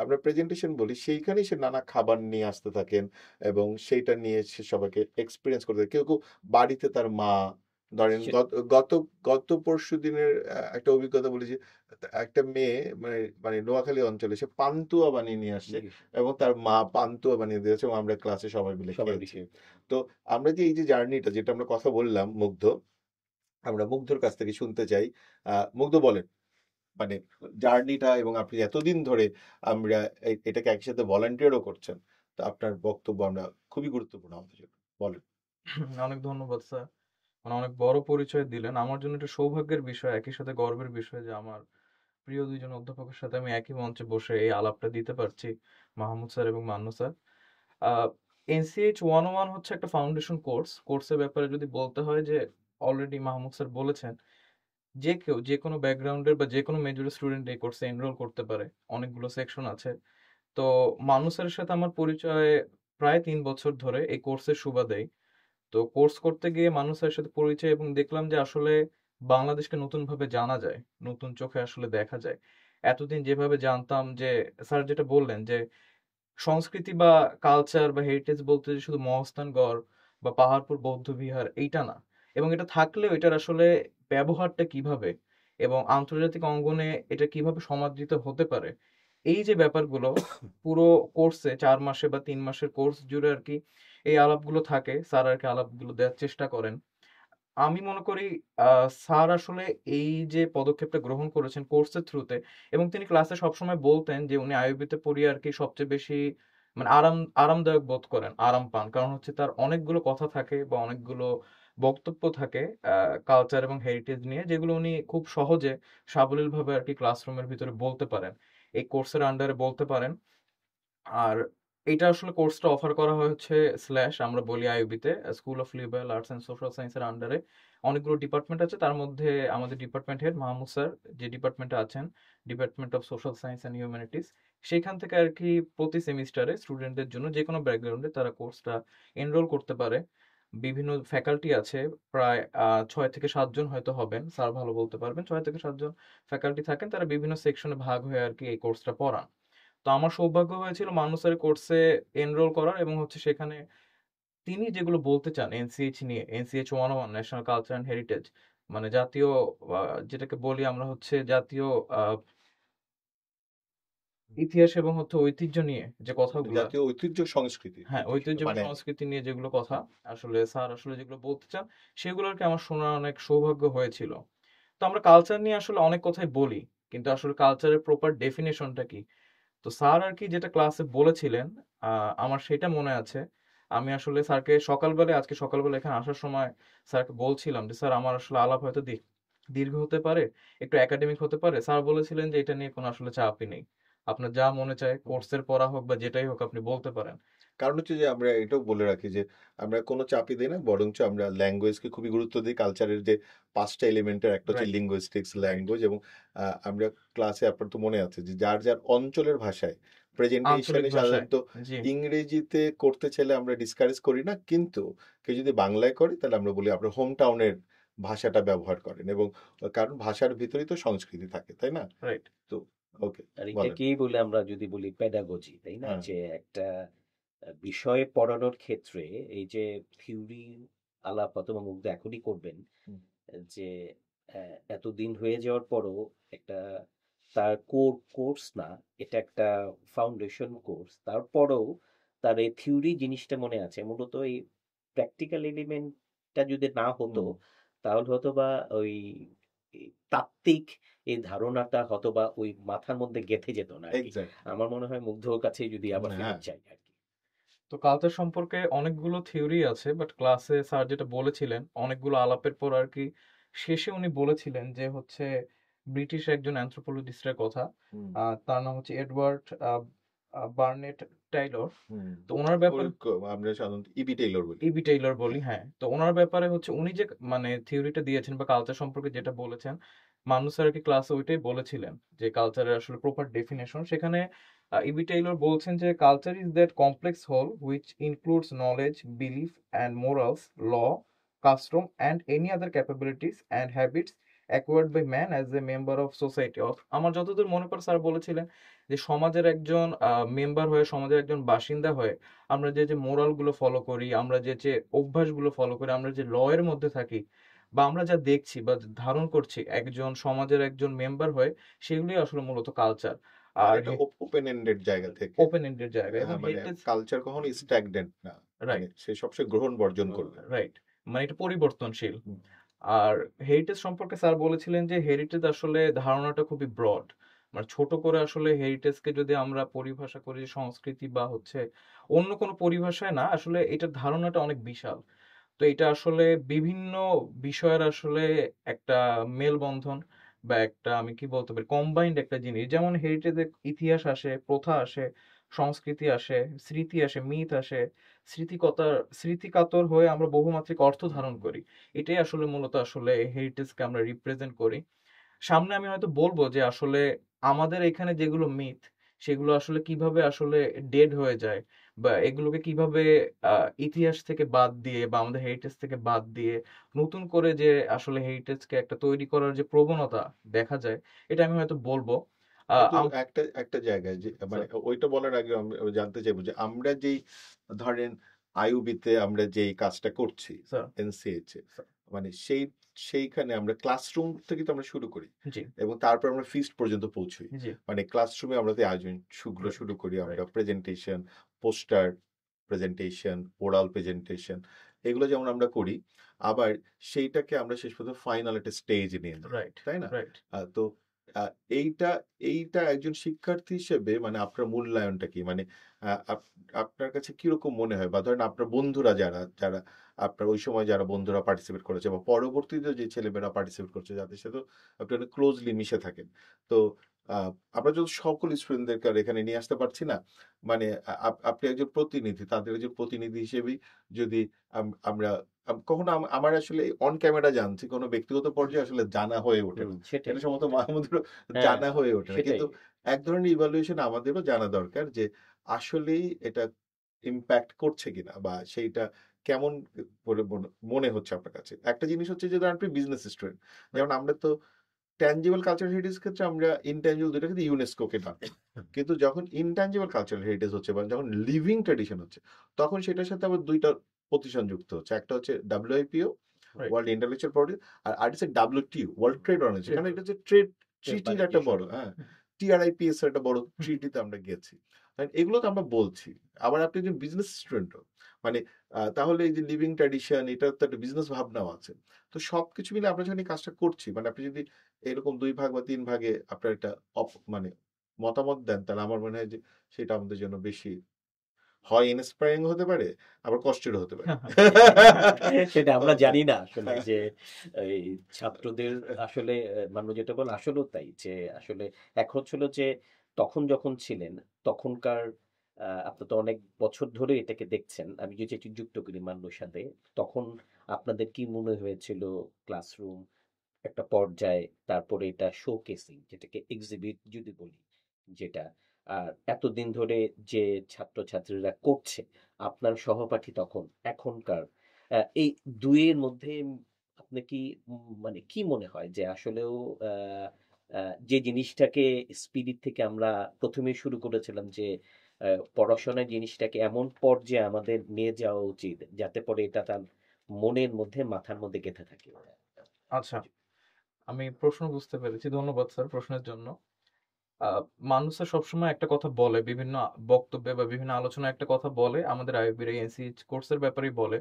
আমরা প্রেজেন্টেশন বলি, সেইখানেই সে নানা খাবার নিয়ে আসতে থাকেন, এবং সেইটা নিয়ে সে সবাইকে এক্সপিরিয়েন্স করতে থাকে। কেউ কেউ বাড়িতে তার মা, ধরেন গত গত পরশু দিনের একটা অভিজ্ঞতা বলি যে একটা মেয়ে মানে মানে নোয়াখালী অঞ্চলে সে পান্তুয়া বানিয়ে নিয়ে আসছে, এবং তার মা পান্তুয়া বানিয়ে দিয়েছে, এবং আমরা ক্লাসে সবাই মিলে খেয়েছি। তো আমরা যে এই যে জার্নিটা যেটা আমরা কথা বললাম মুগ্ধ, আমরা মুগ্ধর কাছ থেকে শুনতে চাই। মুগ্ধ বলেন, মানে জার্নিটা, এবং আপনি এতদিন ধরে আমরা এটাকে একসাথে ভলান্টিয়ারও করছেন, তো আপনার বক্তব্য আমরা খুবই গুরুত্বপূর্ণ আমাদের জন্য, বলেন। অনেক ধন্যবাদ স্যার। মানে অনেক বড় পরিচয় দিলেন। আমার জন্য এটা সৌভাগ্যের বিষয়, একই সাথে গর্বের বিষয় যে আমার প্রিয় দুইজন অধ্যাপকের সাথে আমি একই মঞ্চে বসে এই আলাপটা দিতে পারছি, মাহমুদ স্যার এবং মান্নু স্যার। এনসিএইচ 101 হচ্ছে একটা ফাউন্ডেশন কোর্স। কোর্সের ব্যাপারে যদি বলতে হয় যে অলরেডি মাহমুদ স্যার বলেছেন, যে কেউ যে কোনো ব্যাকগ্রাউন্ডের বা যে কোনো মেজরের স্টুডেন্ট এই কোর্সে এনরোল করতে পারে। অনেকগুলো সেকশন আছে। তো মানু স্যারের সাথে আমার পরিচয় প্রায় 3 বছর ধরে এই কোর্সের সুবাদেই। তো কোর্স করতে গিয়ে মানু স্যারের সাথে পরিচয় এবং দেখলাম যে আসলে বাংলাদেশকে নতুনভাবে জানা যায়, নতুন চোখে আসলে দেখা যায়। এতদিন যেভাবে জানতাম যে স্যার যেটা বললেন যে সংস্কৃতি বা কালচার বা হেরিটেজ বলতে যে শুধু মহাস্থানগড় বা পাহাড়পুর বৌদ্ধ বিহার এইটা না, এবং এটা থাকলেও এটার আসলে ব্যবহারটা কিভাবে এবং আন্তর্জাতিক অঙ্গনে এটা কিভাবে সমাদৃত হতে পারে, এই যে ব্যাপারগুলো পুরো কোর্সে 4 মাসে বা 3 মাসের কোর্স জুড়ে আর কি এই আলাপগুলো থাকে। স্যার আর কি আলাপগুলো দেওয়ার চেষ্টা করেন। আমি মনে করি স্যার আসলে এই যে পদক্ষেপটা গ্রহণ করেছেন কোর্সের থ্রুতে, এবং তিনি ক্লাসে সবসময় বলতেন যে উনি আইইউবিতে পড়িয়ে আর কি সবচেয়ে বেশি মানে আরামদায়ক বোধ করেন, আরাম পান। কারণ হচ্ছে তার অনেকগুলো কথা থাকে বা অনেকগুলো বক্তব্য থাকে কালচার এবং হেরিটেজ নিয়ে, যেগুলো উনি খুব সহজে সাবলীলভাবে আর কি ক্লাসরুমের ভিতরে বলতে পারেন, এই কোর্সের আন্ডারে বলতে পারেন। আর এটা আসলে কোর্সটা অফার করা হয় হচ্ছে স্ল্যাশ আমরা বলি আইইউবিতে, school of liberal arts and social সায়েন্সের আন্ডারে অনেকগুলো ডিপার্টমেন্ট আছে। তার মধ্যে আমাদের ডিপার্টমেন্ট হেড মাহমুদ স্যার যে ডিপার্টমেন্টে আছেন, department of social science and humanities, সেখান থেকে আর কি প্রতি সেমিস্টারে স্টুডেন্টদের জন্য যে কোনো ব্যাকগ্রাউন্ডে তারা কোর্সটা এনরোল করতে পারে। বিভিন্ন ফ্যাকাল্টি আছে, প্রায় 6 থেকে 7 জন হয়তো হবেন, স্যার ভালো বলতে পারবেন। 6 থেকে 7 জন ফ্যাকাল্টি থাকেন, তারা বিভিন্ন সেকশনে ভাগ হয়ে আর কি এই কোর্সটা পড়ান। তো আমার সৌভাগ্য হয়েছিল মানু স্যারের কোর্সে এনরোল করার, এবং হচ্ছে সেখানে তিনি যেগুলো বলতে চান এনসিএইচ নিয়ে, এনসিএইচ 101 ন্যাশনাল কালচার অ্যান্ড হেরিটেজ, মানে জাতীয় যেটাকে বলি আমরা হচ্ছে জাতীয় আহ, ইতিহাস এবং হচ্ছে ঐতিহ্য নিয়ে যে কথাগুলো, জাতীয় ঐতিহ্য সংস্কৃতি হ্যাঁ ঐতিহ্য এবং মানে সংস্কৃতি নিয়ে যেগুলো কথা আসলে স্যার আসলে যেগুলো বলতে চান, সেগুলো আর কি আমার শোনার অনেক সৌভাগ্য হয়েছিল। তো আমরা কালচার নিয়ে আসলে অনেক কথাই বলি, কিন্তু আসলে কালচারের প্রপার ডেফিনেশনটা কি? তো স্যার আর কি যেটা ক্লাসে বলেছিলেন, আমার সেটা মনে আছে। আমি আসলে স্যারকে সকালবেলায়, আজকে সকালবেলা এখানে আসার সময় স্যারকে বলছিলাম যে স্যার আমার আসলে আলাপ হয়তো দীর্ঘ হতে পারে, একটু একাডেমিক হতে পারে। স্যার বলেছিলেন যে এটা নিয়ে কোনো আসলে চাপই নেই, আপনার যা মনে চায় কোর্সের পড়া হোক বা যেটাই হোক আপনি বলতে পারেন। কারণ হচ্ছে যে আমরা এটাও বলে রাখি যে আমরা কোনো চাপই দিই না, বরঞ্চ আমরা ল্যাঙ্গুয়েজকে খুবই গুরুত্ব দিই। কালচারের যে 5টা এলিমেন্টের একটা হচ্ছে রাইট, লিঙ্গুইস্টিক্স, রাইট। ল্যাঙ্গুয়েজ, এবং আমরা ক্লাসে, আপনার তো মনে আছে যে যার যার অঞ্চলের ভাষায় আঞ্চলিক প্রেজেন্টেশনে ভাষায়, সাধারণত জি। ইংরেজিতে করতে চাইলে আমরা ডিসকারেজ করি না, কিন্তু কেউ যদি বাংলায় করে তাহলে আমরা বলি আপনার হোম টাউনের ভাষাটা ব্যবহার করেন, এবং কারণ ভাষার ভিতরেই তো সংস্কৃতি থাকে, তাই না? রাইট। তো ওকে, আর বলেন। এটাকেই বলে আমরা যদি বলি প্যাডাগজি, তাই না? হ্যাঁ, যে একটা বিষয়ে পড়ানোর ক্ষেত্রে এই যে থিওরি আলাপ অথবা মুগ্ধ এখনই করবেন, হুম, যে এতদিন হয়ে যাওয়ার পরও একটা তার কোর্স না, এটা একটা ফাউন্ডেশন কোর্স, তারপরেও তার এই থিওরি জিনিসটা মনে আছে। মূলত এই প্র্যাকটিক্যাল এলিমেন্টটা যদি না হতো, হুম, তাহলে হয়তো বা ওই এই তাত্ত্বিক এই ধারণাটা হয়তো বা ওই মাথার মধ্যে গেঁথে যেত না আর কি। এক্স্যাক্ট। আমার মনে হয় মুগ্ধর কাছেই যদি আবার হ্যাঁ, ফেরত যাই আর কি। তো কালচার সম্পর্কে অনেকগুলো থিওরি আছে, বাট ক্লাসে স্যার যেটা বলেছিলেন অনেকগুলো আলাপের পর আর কি শেষে উনি বলেছিলেন যে হচ্ছে ব্রিটিশ একজন অ্যানথ্রোপোলজিস্টের কথা, হুম, তার নাম হচ্ছে এডওয়ার্ড বার্নেট টাইলর। হুম। তো ওনার ওর ব্যাপারে আমরা সাধারণত ইবি টেইলর বলি। ইবি টেইলর বলি, হ্যাঁ। তো ওনার ব্যাপারে হচ্ছে উনি যে মানে থিওরিটা দিয়েছেন বা কালচার সম্পর্কে যেটা বলেছেন, মানুষ স্যার কি ক্লাসে ওইটাই বলেছিলেন যে কালচারের আসলে প্রপার ডেফিনেশন। সেখানে ইবি টেইলর বলছেন যে culture is that complex whole which includes knowledge, belief and morals, law, custom and any other capabilities and habits acquired by man as a member of society of. আমার যতদূর মনে পড়ে sir বলেছিলেন যে সমাজের একজন মেম্বার হয়ে, সমাজের একজন বাসিন্দা হয়ে আমরা যে যে মোরাল গুলো ফলো করি, আমরা যে যে অভ্যাসগুলো ফলো করি, আমরা যে ল এর মধ্যে থাকি, বা আমরা যা দেখছি বা ধারণ করছি একজন সমাজের একজন মেম্বার হয়ে, সেগুলোই আসলে মূলত কালচার। আর এটা ওপেন এন্ডেড জায়গা থেকে। ওপেন এন্ডেড জায়গা এবং মানে হেরিটেজ। কালচার কখনো স্ট্যাগনেন্ট না, মানে রাইট, সে সবসময় গ্রহণ বর্জন করবে। রাইট। মানে এটা পরিবর্তনশীল। হুম, আর হেরিটেজ সম্পর্কে স্যার বলেছিলেন যে হেরিটেজ আসলে ধারণাটা খুবই ব্রড, মানে ছোট করে আসলে হেরিটেজকে যদি আমরা পরিভাষা করি সংস্কৃতি বা হচ্ছে অন্য কোনো পরিভাষায় না, আসলে এটার ধারণাটা অনেক বিশাল। তো এটা আসলে বিভিন্ন বিষয়ের আসলে একটা মেলবন্ধন বা একটা আমি কি বলতে পারি কম্বাইন্ড একটা জিনিস। যেমন হেরিটেজে ইতিহাস আসে, প্রথা আসে, সংস্কৃতি আসে, স্মৃতি আসে, মিথ আসে, স্মৃতিকাতর হয়ে আমরা বহুমাত্রিক অর্থ ধারণ করি। এটাই আসলে মূলত আসলে হেরিটেজকে আমরা রিপ্রেজেন্ট করি। সামনে আমি হয়তো বলবো যে আসলে আমাদের এখানে যেগুলো মিথ, সেগুলো আসলে কিভাবে আসলে ডেড হয়ে যায়, বা এগুলোকে কিভাবে ইতিহাস থেকে বাদ দিয়ে বা আমাদের হেরিটেজ থেকে বাদ দিয়ে নতুন করে যে আসলে হেরিটেজকে একটা তৈরি করার যে প্রবণতা দেখা যায়, এটা আমি হয়তো বলবো। কিন্তু আম- একটা একটা জায়গায় যে মানে স্যার, ওইটা বলার আগে আমি জানতে চাইবো যে আমরা যেই ধরেন আইইউবিতে আমরা যেই কাজটা করছি স্যার, এনসিএইচ এ স্যার, মানে সেইখানে আমরা ক্লাসরুম থেকে তো আমরা শুরু করি জি, এবং তারপর আমরা ফিস্ট পর্যন্ত পৌঁছই। জি, মানে ক্লাসরুমে আমরা যে আয়োজন শুরু রাইট, শুরু করি আমরা right, presentation, poster presentation, oral presentation, এগুলো যেমন আমরা করি, আবার সেইটাকে আমরা শেষ পর্যন্ত ফাইনাল একটা স্টেজ নিয়ে যাই, রাইট, তাই না? রাইট। তো আহ, এইটা এইটা একজন শিক্ষার্থী হিসেবে মানে আপনার মূল্যায়নটা কি? মানে আপনার কাছে কিরকম মনে হয়, বা ধরেন আপনার বন্ধুরা যারা যারা আপনার ওই সময় যারা বন্ধুরা পার্টিসিপেট করেছে বা পরবর্তীতে যে ছেলেমেয়েরা পার্টিসিপেট করছে যাদের সাথে আপনি অনেক ক্লোজলি মিশে থাকেন, তো আমরা যদি সকল স্টুডেন্টদেরকে আর এখানে নিয়ে আসতে পারছি না, মানে আপনি একজন প্রতিনিধি, তাদের একজন প্রতিনিধি হিসেবেই যদি আমরা কখনো আমার আসলে অন ক্যামেরা জানছি, কোনো ব্যক্তিগত পর্যায়ে আসলে জানা হয়ে ওঠে না। সেটাই এটা সম্ভবত সেটাই মাহমুদেরও হ্যাঁ জানা হয়ে ওঠে না, সেটাই কিন্তু এক ধরনের ইভালুয়েশন আমাদেরও জানা দরকার যে আসলেই এটা ইম্প্যাক্ট করছে কিনা, বা সেইটা কেমন বলে মনে হচ্ছে আপনার কাছে। একটা জিনিস হচ্ছে যে ধরেন আপনি বিজনেস স্টুডেন্ট, যেমন আমরা তো ট্যানজিবল কালচারাল হেরিটেজ ক্ষেত্রে আমরা ইনট্যানজিবল দুইটা কিন্তু ইউনেস্কোকে ডাকি, কিন্তু যখন ইনট্যানজিবল কালচারাল হেরিটেজ হচ্ছে বা যখন লিভিং ট্র্যাডিশন হচ্ছে, তখন সেটার সাথে আবার দুইটা প্রতিষ্ঠান যুক্ত হচ্ছে। একটা হচ্ছে WIPO, right, world intellectual property, আর হচ্ছে ডাব্লিউটিও, ওয়ার্ল্ড ট্রেড অর্গানাইজেশন। কারণ ট্রেড, এটা হচ্ছে ট্রেড ট্রিটির বাণিজ্য একটা বড়, সংস্থা হ্যাঁ, টিআরআইপিএস এর একটা বড় হুম, ট্রিটিতে আমরা গেছি। এগুলো তো আমরা বলছি। আবার আপনি একজন বিজনেস স্টুডেন্টও, মানে তাহলে এই যে লিভিং ট্র্যাডিশন, এটার তো একটা বিজনেস ভাবনাও আছে। তো সবকিছু মিলে আমরা যখন এই কাজটা করছি, মানে আপনি যদি এরকম ২ ভাগ বা ৩ ভাগে আপনার একটা মানে মতামত দেন, তাহলে আমার মনে হয় যে সেটা আমাদের জন্য বেশি হয় ইন্সপায়ারিং হতে পারে, আবার কষ্টেরও হতে পারে। সেটা আমরা ওকে। জানি না আসলে যে এই ছাত্রদের আসলে মানুষ যেটা বলে আসলেও তাই যে আসলে এক হচ্ছিল যে তখন যখন ছিলেন তখনকার আপনি তো অনেক বছর ধরে এটাকে দেখছেন, আমি যদি একটু যুক্ত করি মান্নুর সাথে, তখন আপনাদের কি মনে হয়েছিল ক্লাসরুম একটা পর্যায়ে, তারপরে এটা শোকেসিং যেটাকে এক্সিবিট যদি বলি, যেটা আর এতদিন ধরে যে ছাত্রছাত্রীরা করছে আপনার সহপাঠী তখন এখনকার, এই দুইয়ের মধ্যে আপনি কি মানে কি মনে হয় যে আসলেও যে জিনিসটাকে স্পিরিট থেকে আমরা প্রথমে শুরু করেছিলাম যে পড়াশোনার জিনিসটাকে এমন পর্যায়ে আমাদের নিয়ে যাওয়া উচিত যাতে পরে এটা তার মনের মধ্যে মাথার মধ্যে গেঁথে থাকে। আচ্ছা, আমি প্রশ্ন বুঝতে পেরেছি। ধন্যবাদ স্যার প্রশ্নের জন্য। আহ, মানুষ স্যার সবসময় একটা কথা বলে, বিভিন্ন বক্তব্যে বা বিভিন্ন আলোচনায় একটা কথা বলে, আমাদের আইবির এই এনসিএইচ কোর্সের ব্যাপারেই বলে।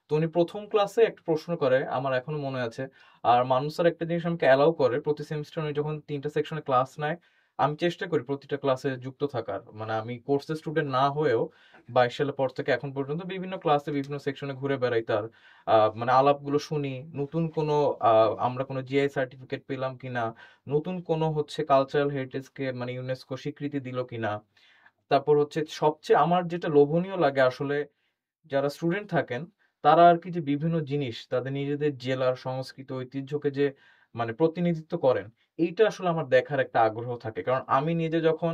তো উনি প্রথম ক্লাসে একটা প্রশ্ন করে, আমার এখনো মনে আছে। আর মানুষ স্যার একটা জিনিস আমাকে অ্যালাউ করে, প্রতি সেমিস্টার উনি যখন 3টা সেকশনে ক্লাস নেয়, আমি চেষ্টা করি প্রতিটা ক্লাসে যুক্ত থাকার। মানে আমি কোর্সের স্টুডেন্ট না হয়েও 22 সালের পর থেকে এখন পর্যন্ত বিভিন্ন ক্লাসে বিভিন্ন সেকশনে ঘুরে বেড়াই, তার মানে আলাপগুলো শুনি। নতুন কোনো আমরা কোনো জিআই সার্টিফিকেট পেলাম কিনা, নতুন কোনো হচ্ছে কালচারাল হেরিটেজকে মানে ইউনেস্কো স্বীকৃতি দিল কিনা। তারপর হচ্ছে সবচেয়ে আমার যেটা লোভনীয় লাগে আসলে, যারা স্টুডেন্ট থাকেন তারা আর কি যে বিভিন্ন জিনিস তাদের নিজেদের জেলার সংস্কৃতি ঐতিহ্যকে যে মানে প্রতিনিধিত্ব করেন, এইটা আসলে আমার দেখার একটা আগ্রহ থাকে। কারণ আমি নিজে যখন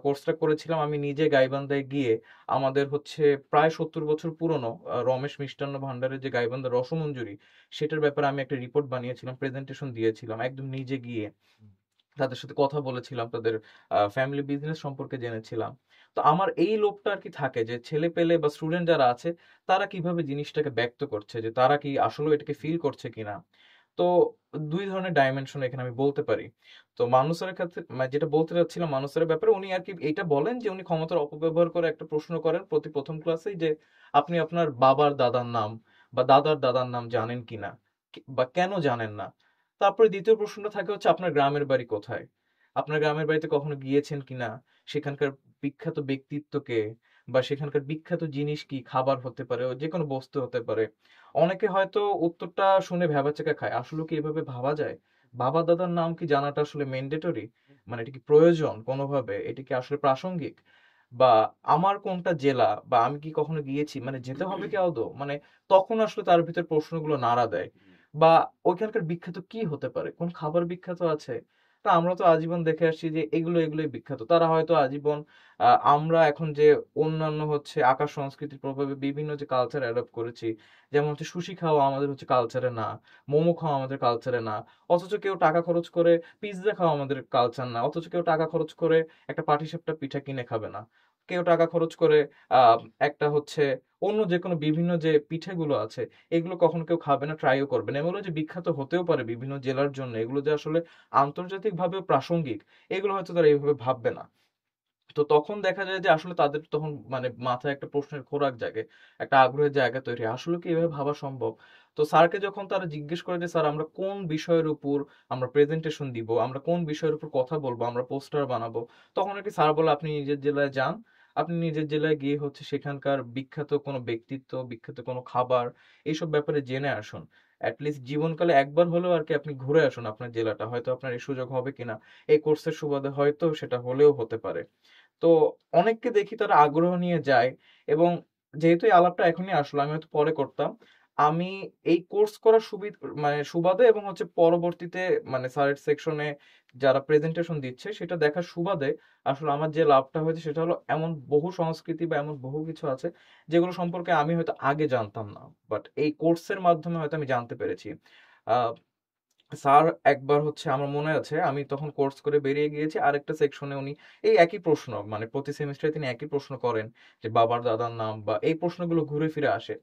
কোর্সটা করেছিলাম, আমি নিজে গাইবান্ধায় গিয়ে আমাদের হচ্ছে প্রায় 70 বছর পুরনো রমেশ মিষ্টান্ন ভান্ডারের যে গাইবান্ধা রসমঞ্জুরি, সেটার ব্যাপারে আমি একটা রিপোর্ট বানিয়েছিলাম, প্রেজেন্টেশন দিয়েছিলাম, একদম নিজে গিয়ে তাদের সাথে কথা বলেছিলাম, তাদের ফ্যামিলি বিজনেস সম্পর্কে জেনেছিলাম। তো আমার এই লোভটা আর কি থাকে যে ছেলে পেলে বা স্টুডেন্ট যারা আছে তারা কিভাবে জিনিসটাকে ব্যক্ত করছে, যে তারা কি আসলে এটাকে ফিল করছে কিনা। তো দুই ধরনের ডাইমেনশন এখানে আমি বলতে পারি। তো মানুষের ক্ষেত্রে মানে যেটা বলতে চাচ্ছিলাম মানুষের ব্যাপারে, উনি আর কি এইটা বলেন যে উনি ক্ষমতার অপব্যবহার করে একটা প্রশ্ন করেন প্রতি প্রথম ক্লাসেই, যে আপনি আপনার বাবার দাদার নাম বা দাদার দাদার নাম জানেন কিনা, বা কেন জানেন না। তারপরে দ্বিতীয় প্রশ্নটা থাকে হচ্ছে আপনার গ্রামের বাড়ি কোথায়, আপনার গ্রামের বাড়িতে কখনো গিয়েছেন কিনা, সেখানকার বিখ্যাত ব্যক্তিত্বকে বা সেখানকার বিখ্যাত জিনিস কি, খাবার হতে পারে, যে কোনো বস্তু হতে পারে। অনেকে হয়তো উত্তরটা শুনে ভ্যাবাচ্যাকা খায়, আসলে কি এভাবে ভাবা যায়? বাবা দাদার নাম কি জানাটা আসলে ম্যান্ডেটরি, মানে এটা কি প্রয়োজন কোনোভাবে, এটা কি আসলে প্রাসঙ্গিক? বা আমার কোনটা জেলা, বা আমি কি কখনো গিয়েছি, মানে যেতে হবে কি আদৌ, মানে তখন আসলে তার ভিতর প্রশ্নগুলো নাড়া দেয়। বা ওইখানকার বিখ্যাত কি হতে পারে, কোন খাবার বিখ্যাত আছে। তা আমরা তো আজীবন দেখে আসছি যে এগুলোই বিখ্যাত, তারা হয়তো আজীবন আমরা এখন যে অন্যান্য হচ্ছে আকাশ সংস্কৃতির প্রভাবে বিভিন্ন যে কালচার অ্যাডপ্ট করেছি, যেমন হচ্ছে সুশি খাওয়া আমাদের হচ্ছে কালচারে না, মোমো খাওয়া আমাদের কালচারে না, অথচ কেউ টাকা খরচ করে পিৎজা খাওয়া আমাদের কালচার না, অথচ কেউ টাকা খরচ করে একটা পাটিসাপটা পিঠা কিনে খাবে না, কেউ টাকা খরচ করে আহ একটা হচ্ছে অন্য যে কোনো বিভিন্ন যে পিঠেগুলো আছে এগুলো কখনো কেউ খাবে না, ট্রাইও করবে না। এগুলো যে বিখ্যাত হতেও পারে বিভিন্ন জেলার জন্য, এগুলো যে আসলে আন্তর্জাতিক ভাবেও প্রাসঙ্গিক, এগুলো হয়তো তারা এইভাবে ভাববে না। তো তখন দেখা যায় যে আসলে তাদের তখন মানে মাথায় একটা প্রশ্নের খোরাক জাগে, একটা আগ্রহের জায়গা তৈরি হয়, আসলে কি এভাবে ভাবা সম্ভব। তো স্যারকে যখন তারা জিজ্ঞেস করে যে স্যার আমরা কোন বিষয়ের উপর আমরা প্রেজেন্টেশন দিব, আমরা কোন বিষয়ের উপর কথা বলবো, আমরা পোস্টার বানাবো, তখন আর কি স্যার বলে আপনি নিজের জেলায় যান, আপনি নিজের জেলায় গিয়ে হচ্ছে সেখানকার বিখ্যাত কোনো ব্যক্তিত্ব, বিখ্যাত কোনো খাবার, এইসব ব্যাপারে জেনে আসুন। অ্যাটলিস্ট জীবনকালে একবার হলেও আর কি আপনি ঘুরে আসুন আপনার জেলাটা, হয়তো আপনার এই সুযোগ হবে কিনা, এই কোর্সের সুবাদে হয়তো সেটা হলেও হতে পারে। তো অনেককে দেখি তারা আগ্রহ নিয়ে যায়। এবং যেহেতু এই আলাপটা এখনই আসলো, আমি হয়তো পরে করতাম, আমি এই কোর্স করার মানে সুবাদে এবং হচ্ছে পরবর্তীতে মানে স্যারের সেকশনে যারা প্রেজেন্টেশন দিচ্ছে সেটা দেখার সুবাদে আসলে আমার যে লাভটা হয়েছে সেটা হলো এমন বহু সংস্কৃতি বা এমন বহু কিছু আছে যেগুলো সম্পর্কে আমি হয়তো আগে জানতাম না, বাট এই কোর্সের মাধ্যমে হয়তো আমি জানতে পেরেছি। আহ স্যার একবার হচ্ছে আমার মনে আছে, আমি তখন কোর্স করে বেরিয়ে গিয়েছি, আরেকটা সেকশনে উনি এই একই প্রশ্ন, মানে প্রতি সেমিস্টারে তিনি একই প্রশ্ন করেন যে বাবার দাদার নাম, বা এই প্রশ্নগুলো ঘুরে ফিরে আসে।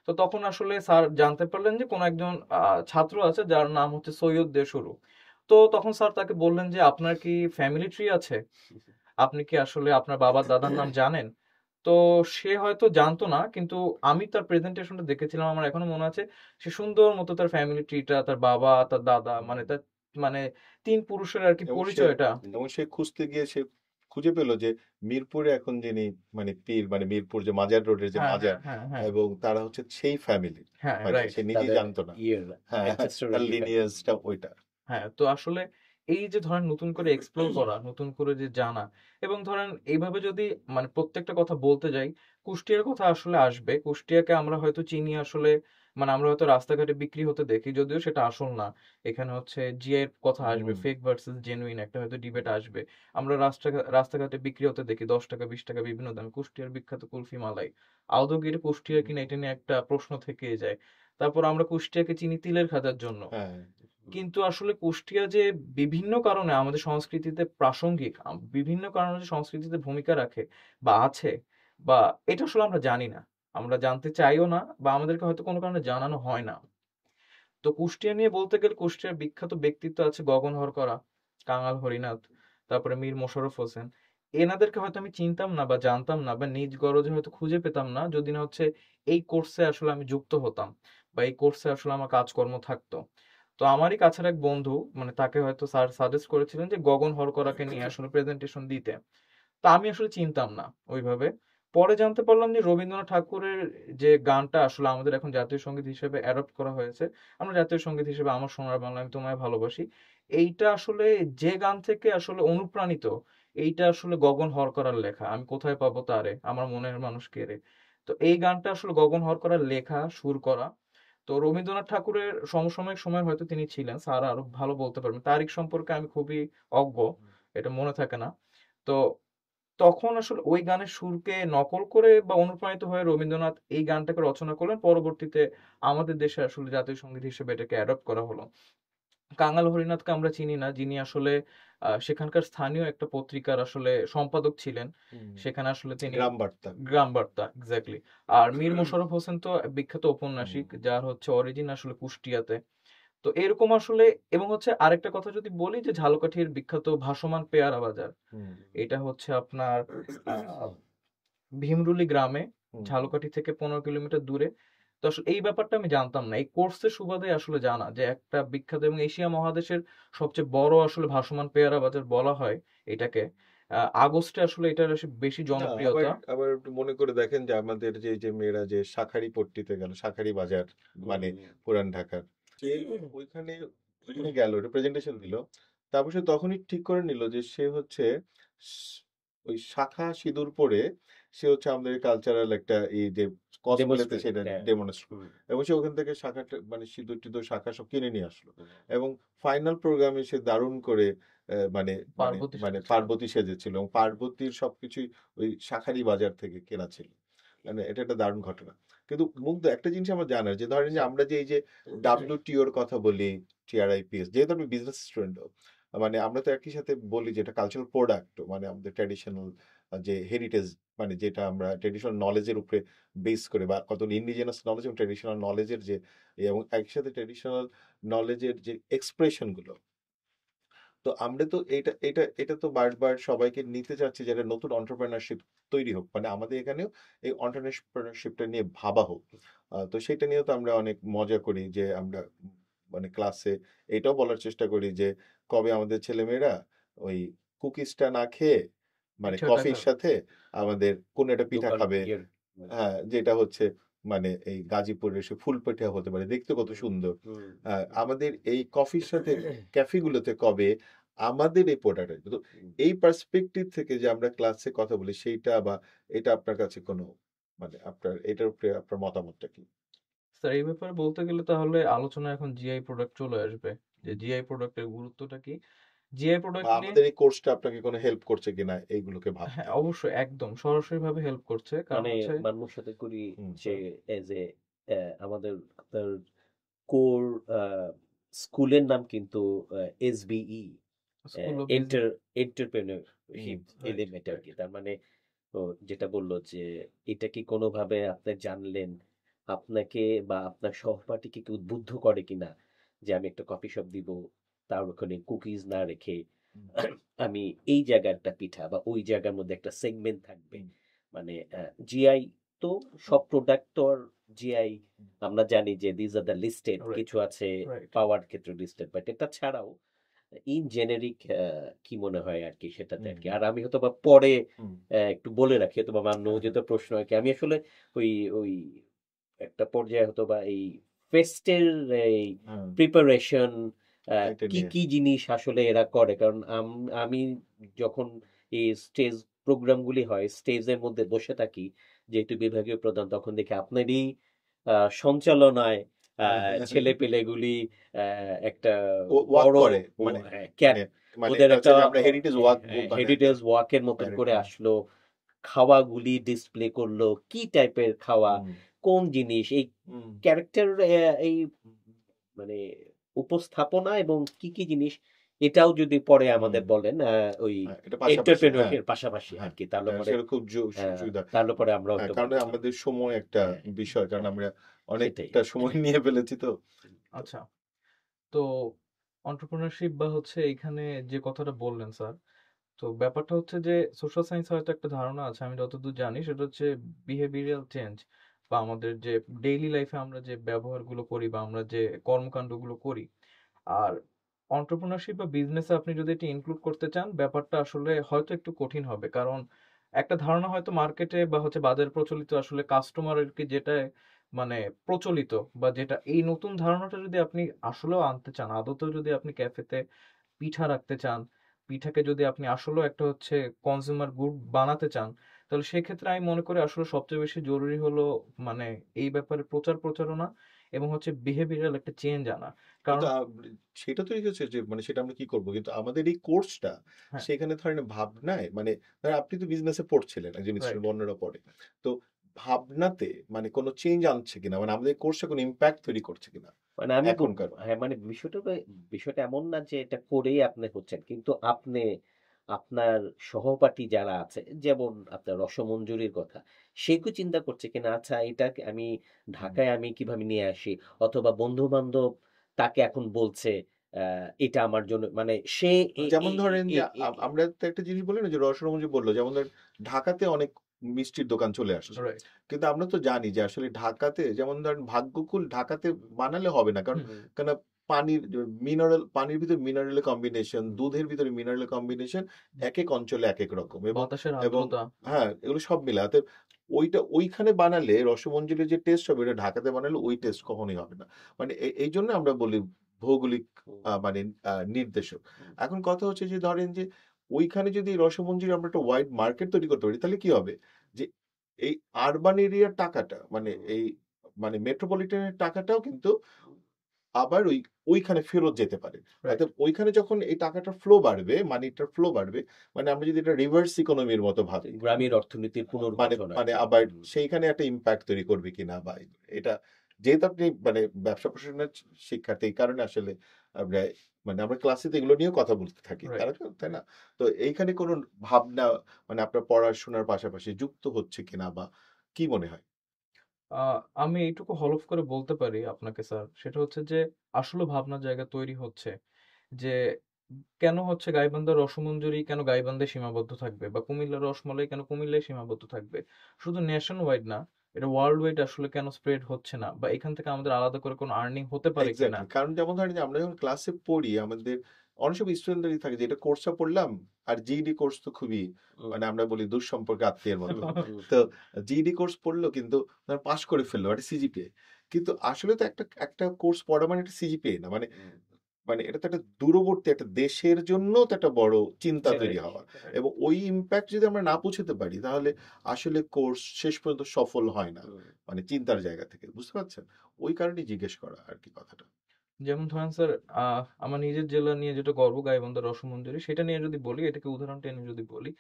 তো তখন আসলে স্যার জানতে পারলেন যে কোন একজন ছাত্র আছে যার নাম হচ্ছে সৈয়দ দিয়ে শুরু। তো তখন স্যার তাকে বললেন যে আপনার কি ফ্যামিলি ট্রি আছে, আপনি কি আসলে আপনার বাবার দাদার নাম জানেন। তো সে হয়তো জানতো না, কিন্তু আমি তার প্রেজেন্টেশনটা দেখেছিলাম, আমার এখনো মনে আছে। সে সুন্দর মতো তার ফ্যামিলি ট্রিটা, তার বাবা, তার দাদা, মানে তার মানে তিন পুরুষের আর কি এবং সে পরিচয়টা। এবং সে খুঁজতে গিয়ে সে খুঁজে পেল যে মিরপুরে এখন যিনি মানে পীর, মানে মিরপুর যে মাজার রোডের যে হ্যাঁ, হ্যাঁ, মাজার, হ্যাঁ, হ্যাঁ, এবং তারা হচ্ছে সেই ফ্যামিলি, হ্যাঁ, হয়তো রাইট। সে নিজেই তাদের জানতো না। ইয়ের হ্যাঁ, তার অ্যানসেস্টরিয়াল ইভেন্ট। লিনিয়েজটা ওইটা। হ্যাঁ, তো আসলে এই যে ধরেন নতুন করে এক্সপ্লোর করা, নতুন করে যে জানা, এবং ধরেন এইভাবে যদি মানে প্রত্যেকটা কথা বলতে যাই, কুষ্টিয়ার কথা আসলে আসবে। কুষ্টিয়াকে আমরা হয়তো চিনি আসলে, মানে আমরা হয়তো রাস্তাঘাটে বিক্রি হতে দেখি, যদিও সেটা আসল না। এখানে হচ্ছে জিআই এর কথা আসবে, হুম। ফেক ভার্সেস জেনুইন একটা হয়তো ডিবেট আসবে। আমরা রাস্তাঘাটে বিক্রি হতে দেখি 10 টাকা 20 টাকা বিভিন্ন দামে কুষ্টিয়ার বিখ্যাত কুলফি মালাই। আদৌ কি এটা কুষ্টিয়ার কিনা, এটা নিয়ে একটা প্রশ্ন থেকেই যায়। তারপর আমরা কুষ্টিয়াকে চিনি তিলের খাজার জন্য। হ্যাঁ, কিন্তু আসলে কুষ্টিয়া যে বিভিন্ন কারণে আমাদের সংস্কৃতিতে প্রাসঙ্গিক, বিভিন্ন কারণে যে সংস্কৃতিতে ভূমিকা রাখে বা আছে, বা এটা আসলে আমরা জানি না, আমরা জানতে চাইও না, বা আমাদেরকে হয়তো কোনো কারণে জানানো হয় না। তো কুষ্টিয়া নিয়ে বলতে গেলে কুষ্টিয়ার বিখ্যাত ব্যক্তিত্ব আছে গগন হরকরা, কাঙাল হরিনাথ, তারপরে মীর মোশাররফ হোসেন। এনাদেরকে হয়তো আমি চিনতাম না বা জানতাম না বা নিজ গরজে হয়তো খুঁজে পেতাম না যদি না হচ্ছে এই কোর্সে আসলে আমি যুক্ত হতাম, বা এই কোর্সে আসলে আমার কাজকর্ম থাকতো। তো আমারই কাছের এক বন্ধু, মানে তাকে হয়তো স্যার সাজেস্ট করেছিলেন যে গগন হরকরাকে নিয়ে আসলে প্রেজেন্টেশন দিতে। তা আমি আসলে চিনতাম না ওইভাবে। পরে জানতে পারলাম যে রবীন্দ্রনাথ ঠাকুরের যে গানটা আসলে আমাদের এখন জাতীয় সঙ্গীত হিসেবে অ্যাডপ্ট করা হয়েছে, আমরা জাতীয় সঙ্গীত হিসেবে আমার সোনার বাংলা আমি তোমায় ভালোবাসি, এইটা আসলে যে গান থেকে আসলে অনুপ্রাণিত, এইটা আসলে গগন হরকরার লেখা। আমি কোথায় পাবো তারে, আমার মনের মানুষ কে রে। তো এই গানটা আসলে গগন হরকরার লেখা, সুর করা। তো রবীন্দ্রনাথ ঠাকুরের সমসাময়িক সময় হয়তো তিনি ছিলেন, স্যার আরো ভালো বলতে পারবেন, তারিখ সম্পর্কে আমি খুবই অজ্ঞ, এটা মনে থাকে না। তো তখন আসলে ওই গানের সুরকে নকল করে বা অনুপ্রাণিত হয়ে রবীন্দ্রনাথ এই গানটাকে রচনা করলেন। পরবর্তীতে আমাদের দেশে আসলে জাতীয় সঙ্গীত হিসেবে এটাকে অ্যাডপ্ট করা হলো। কাঙাল হরিনাথকে আমরা চিনি না, যিনি আসলে সেখানকার স্থানীয় একটা পত্রিকার আসলে সম্পাদক ছিলেন। হুম। সেখানে আসলে তিনি গ্রাম বার্তা। গ্রাম বার্তা, এক্স্যাক্টলি। আর মীর মোশাররফ হোসেন তো বিখ্যাত ঔপন্যাসিক, হুম। যার হচ্ছে অরিজিন আসলে কুষ্টিয়াতে। তো এরকম আসলে, এবং হচ্ছে আরেকটা কথা যদি বলি যে ঝালকাঠির বিখ্যাত ভাসমান পেয়ারা বাজার, হুম। এটা হচ্ছে আপনার আহ, ভীমরুলি গ্রামে, হুম। ঝালকাঠি থেকে 15 কিলোমিটার দূরে। তো আসলে এই ব্যাপারটা আমি জানতাম না, এই কোর্সের সুবাদে আসলে জানা যে একটা বিখ্যাত এবং এশিয়া মহাদেশের সবচেয়ে বড় আসলে ভাসমান পেয়ারা বাজার বলা হয় এটাকে। আগস্টে আসলে এটার বেশি না, আবার জনপ্রিয়তা। আবার একটু মনে করে দেখেন যে আমাদের যে মেয়েরা যে শাঁখারি পট্টিতে গেল, শাঁখারি বাজার, মানে পুরান ঢাকার, সে ওইখানে ওইখানে গেল, প্রেজেন্টেশন দিল। তারপর সে তখনই ঠিক করে নিল যে সে হচ্ছে স- ওই শাখা সিঁদুর পরে সে হচ্ছে আমাদের কালচারাল একটা এই যে কসপ্লেতে ডেমনস্ট্রেট, সেটা হ্যাঁ। ডেমনস্ট্রেট, এবং সে ওখান থেকে শাখাটা মানে সিঁদুর টিঁদুর শাখা সব কিনে নিয়ে আসলো, এবং ফাইনাল প্রোগ্রামে সে দারুণ করে মানে মানে পার্বতী মানে সেজেছিল। পার্বতী সেজেছিল, এবং পার্বতীর সবকিছুই ওই শাখারি বাজার থেকে কেনা ছিল। মানে এটা একটা দারুণ ঘটনা। কিন্তু মুগ্ধ একটা জিনিস আমার জানার, যে ধরেন যে স্যার আমরা যে এই যে WTOর কথা বলি, TRIPS, যেহেতু আমি বিজনেস স্টুডেন্ট, মানে আমরা তো একই সাথে বলি যে এটা কালচারাল প্রোডাক্ট, মানে আমাদের ট্র্যাডিশনাল যে হেরিটেজ, মানে যেটা আমরা ট্র্যাডিশনাল নলেজের উপরে বেস করে, বা কত ইন্ডিজিনাস নলেজ এবং ট্র্যাডিশনাল নলেজের যে, এবং একসাথে ট্র্যাডিশনাল নলেজের যে এক্সপ্রেশন গুলো। তো আমরা তো এটা এটা এটা তো বারবার সবাইকে নিতে চাচ্ছি যে একটা নতুন অন্টারপ্রেনারশিপ তৈরি হোক, মানে আমাদের এখানেও এই অন্টারপ্রেনারশিপটা নিয়ে ভাবা হোক। তো সেটা নিয়েও তো আমরা অনেক মজা করি, যে আমরা মানে ক্লাসে এটাও বলার চেষ্টা করি যে কবে আমাদের ছেলেমেয়েরা ওই কুকিজটা না খেয়ে, মানে পিঠাটা কফির খাবে। সাথে আমাদের কোন একটা পিঠা লোকাল খাবে। ইয়ের হ্যাঁ, যেটা হচ্ছে মানে এই গাজীপুরের সে ফুল পিঠা হতে পারে, দেখতে কত সুন্দর। আমাদের এই কফির সাথে ক্যাফেগুলোতে কবে আমাদের এই প্রোডাক্ট, তো এই পার্সপেক্টিভ থেকে যে আমরা ক্লাসে কথা বলি সেইটা, বা এটা আপনার কাছে কোনো মানে আপনার এটার উপরে আপনার মতামতটা কি? স্যার এই ব্যাপারে বলতে গেলে তাহলে আলোচনা এখন জিআই প্রোডাক্ট চলে আসবে, যে জিআই প্রোডাক্টের গুরুত্বটা কি। জিআই বা প্রোডাক্ট নিয়ে আমাদের এই কোর্সটা আপনাকে কোনো হেল্প করছে কিনা এইগুলোকে ভাবতে? হ্যাঁ অবশ্যই একদম সরাসরি ভাবে হেল্প করছে, কারণ মানে হচ্ছে মানুষ সাথে করি হুম, যে এজ এ আমাদের আপনার কোর স্কুলের নাম কিন্তু SBE, school of business. Entrepreneurship right element আর রাইট। কি। তার মানে ও যেটা বললো যে এটা কি কোনোভাবে আপনি জানলেন, আপনাকে বা আপনার সহপাঠীকে কি উদ্বুদ্ধ করে কিনা যে আমি একটা কফি শপ দিব, তার ওখানে কুকিজ না রেখে আমি এই জায়গার একটা পিঠা বা ওই জায়গার মধ্যে একটা সেগমেন্ট থাকবে। মানে জিআই তো সব প্রোডাক্ট তো আর জিআই আমরা জানি যে these are the listed, right কিছু আছে রাইট। পাওয়ার ক্ষেত্রে লিস্টেড, বাট এটা ছাড়াও ইন জেনেরিক কি মনে হয় আর কি সেটাতে আর কি। আর আমি হয়তো বা পরে একটু বলে রাখি, হয়তো বা মান্য যেহেতু প্রশ্ন আর কি, আমি আসলে ওই ওই একটা পর্যায়ে হয়তো বা এই ফেস্টের এই প্রিপারেশন এটা কি নিয়ে কি জিনিস আসলে এরা করে, কারণ আমি যখন এই স্টেজ প্রোগ্রামগুলি হয় স্টেজের মধ্যে বসে থাকি যেহেতু বিভাগীয় প্রধান, তখন দেখি আপনারই সঞ্চালনায় ছেলে পেলেগুলি একটা ওয়াক বড় করে, মানে ক্যাট, মানে মানে ওদের এটা একটা হচ্ছে যে আমরা হেরিটেজ ওয়াক, মানে একটা হেরিটেজ ওয়াকের মতন করে আসলো, খাওয়াগুলি ডিসপ্লে করলো, কি টাইপের খাওয়া, কোন জিনিস, এই ক্যারেক্টার, এই মানে উপস্থাপনা এবং কি কি জিনিস, এটাও যদি পরে আমাদের বলেন ওই এটা পাশাপাশি, হ্যাঁ এন্টারপ্রেনিয়রের পাশাপাশি আর হ্যাঁ কি, তাহলে পরে সেটা খুব সুবিধা। তাহলে পরে আমরা হ্যাঁ, হয়তো কারণ আমাদের সময় একটা বিষয়, কারণ আমরা সেটাই। অনেকটা সময় নিয়ে ফেলেছি তো। আচ্ছা, তো অন্টারপ্রেনারশিপ বা হচ্ছে এখানে যে কথাটা বললেন স্যার, তো ব্যাপারটা হচ্ছে যে সোশ্যাল সায়েন্স হয়তো একটা ধারণা আছে, আমি যতদূর জানি সেটা হচ্ছে বিহেভিয়ারাল চেঞ্জ, বা আমাদের যে ডেইলি লাইফে আমরা যে ব্যবহারগুলো করি বা আমরা যে কর্মকাণ্ডগুলো করি। আর অন্টারপ্রেনারশিপ বা বিজনেসে আপনি যদি এটা ইনক্লুড করতে চান, ব্যাপারটা আসলে হয়তো একটু কঠিন হবে, কারণ একটা ধারণা হয়তো মার্কেটে বা হচ্ছে বাজারে প্রচলিত, আসলে কাস্টমারের কি যেটা মানে প্রচলিত, বা যেটা এই নতুন ধারণাটা যদি আপনি আসলেও আনতে চান, আদতেও যদি আপনি ক্যাফেতে পিঠা রাখতে চান, পিঠাকে যদি আপনি আসলেও একটা হচ্ছে কনজিউমার গুড বানাতে চান, তাহলে সেক্ষেত্রে আমি মনে করি আসলে সবচেয়ে বেশি জরুরি হলো মানে এই ব্যাপারে প্রচারণা এবং হচ্ছে বিহেভিয়ারাল একটা চেঞ্জ আনা। কারণ কিন্তু সেটা তো হচ্ছে যে মানে সেটা আমরা কি করব, কিন্তু আমাদের এই কোর্সটা হ্যাঁ সেখানে ধরেন ভাবনায়, মানে ধরেন আপনি তো বিজনেসে পড়ছিলেন, একজন রাইট। স্টুডেন্ট, অন্যরা পড়ে, তো ভাবনাতে মানে কোনো চেঞ্জ আনছে কিনা, মানে আমাদের কোর্সটা কোনো ইম্প্যাক্ট তৈরি করছে কিনা মানে আমি এখনকার? হ্যাঁ, মানে বিষয়টা এমন না যে এটা করেই আপনি হচ্ছেন, কিন্তু আপনি আপনার সহপাঠী যারা আছে, যেমন আপনার রসমঞ্জুরির কথা, সে কি চিন্তা করছে কিনা আচ্ছা এটা আমি ঢাকায় আমি কিভাবে নিয়ে আসি, অথবা বন্ধু বান্ধব তাকে এখন বলছে এটা আমার জন্য, মানে সে যেমন ধরেন যে আমরা তো একটা জিনিস বলি না, যে রসমঞ্জু যে বললো, যেমন ধরেন ঢাকাতে অনেক মিষ্টির দোকান চলে আসছে, রাইট। কিন্তু আমরা তো জানি যে আসলে ঢাকাতে, যেমন ধরেন ভাগ্যকুল ঢাকাতে বানালে হবে না, কারণ কেন, পানির ভিতরে মিনারেলের কম্বিনেশন, দুধের ভিতরে মিনারেলের কম্বিনেশন এক এক অঞ্চলে এক এক রকম, এবং বাতাসের এবং আর্দ্রতা। হ্যাঁ এগুলো সব মিলে, অতএব ওইটা ওইখানে বানালে রসমঞ্জুরির যে টেস্ট হবে, এটা ঢাকাতে বানালে ওই টেস্ট কখনোই হবে না। মানে এই জন্য আমরা বলি ভৌগোলিক মানে নির্দেশক। এখন কথা হচ্ছে যে ধরেন যে ওইখানে যদি এই রসমঞ্জুরি আমরা একটা ওয়াইড মার্কেট তৈরি করতে পারি, তাহলে কি হবে যে এই আরবান এরিয়ার টাকাটা মানে এই মানে মেট্রোপলিটনের টাকাটাও কিন্তু আবার ওইখানে ফেরত যেতে পারে। রাইট অর্থাৎ ওইখানে যখন এই টাকাটার ফ্লো বাড়বে, মানিটার ফ্লো বাড়বে, মানে আমরা যদি এটা রিভার্স ইকোনমির মতো ভাবি, গ্রামীণ অর্থনীতির মানে পুনর্গঠন আর মানে কি। আবার সেইখানে একটা ইম্প্যাক্ট তৈরি করবে কিনা, বা এটা যেহেতু আপনি মানে ব্যবসা প্রশাসনের শিক্ষার্থী, এই কারণে আসলে আমরা মানে আমরা ক্লাসে তো এগুলো নিয়েও কথা বলতে থাকি, রাইট তাই না? তো এইখানে কোনো ভাবনা মানে আপনার পড়াশোনার পাশাপাশি যুক্ত হচ্ছে কিনা, বা কি মনে হয়? আমি এইটুকু হলফ করে বলতে পারি আপনাকে স্যার, সেটা হচ্ছে যে আসলে ভাবনার জায়গা তৈরি হচ্ছে যে কেন হচ্ছে গাইবান্ধার রসমঞ্জুরি কেন গাইবান্ধায় সীমাবদ্ধ থাকবে, বা কুমিল্লার রসমালাই কেন কুমিল্লায় সীমাবদ্ধ থাকবে। শুধু নেশন ওয়াইড না, এটা ওয়ার্ল্ড ওয়াইড আসলে কেন স্প্রেড হচ্ছে না, বা এখান থেকে আমাদের আলাদা করে কোনো আর্নিং হতে পারে কিনা। এক্স্যাক্টলি, কারণ যেমন ধরেন যে আমরা যখন ক্লাসে পড়ি, আমাদের অনেক সব স্টুডেন্টদেরই থাকে যে এটা কোর্সটা পড়লাম, আর জিইডি কোর্স তো খুবই হুম, মানে আমরা বলি দুঃসম্পর্কে আত্মীয়ের মতো। হুম, তো জিইডি কোর্স পড়লো কিন্তু পাস করে ফেললো একটা সিজিপিএ, কিন্তু আসলে তো একটা একটা কোর্স পড়া মানে একটা সিজিপিএ না, মানে হুম। মানে এটা তো একটা দূরবর্তী একটা দেশের জন্য তো একটা বড় চিন্তা তৈরি সেটাই। হওয়া, এবং ওই ইম্প্যাক্ট যদি আমরা না পৌঁছাতে পারি, তাহলে আসলে কোর্স শেষ পর্যন্ত সফল হয় না, হুম, মানে চিন্তার জায়গা থেকে, বুঝতে পারছেন? ওই কারণেই জিজ্ঞেস করা আর কি কথাটা। যেমন ধরেন স্যার, আমার নিজের জেলা নিয়ে যেটা গর্ব গাইবান্ধা রসমঞ্জুরি, সেটা নিয়ে যদি বলি, এটাকে উদাহরণ টেনে যদি বলি,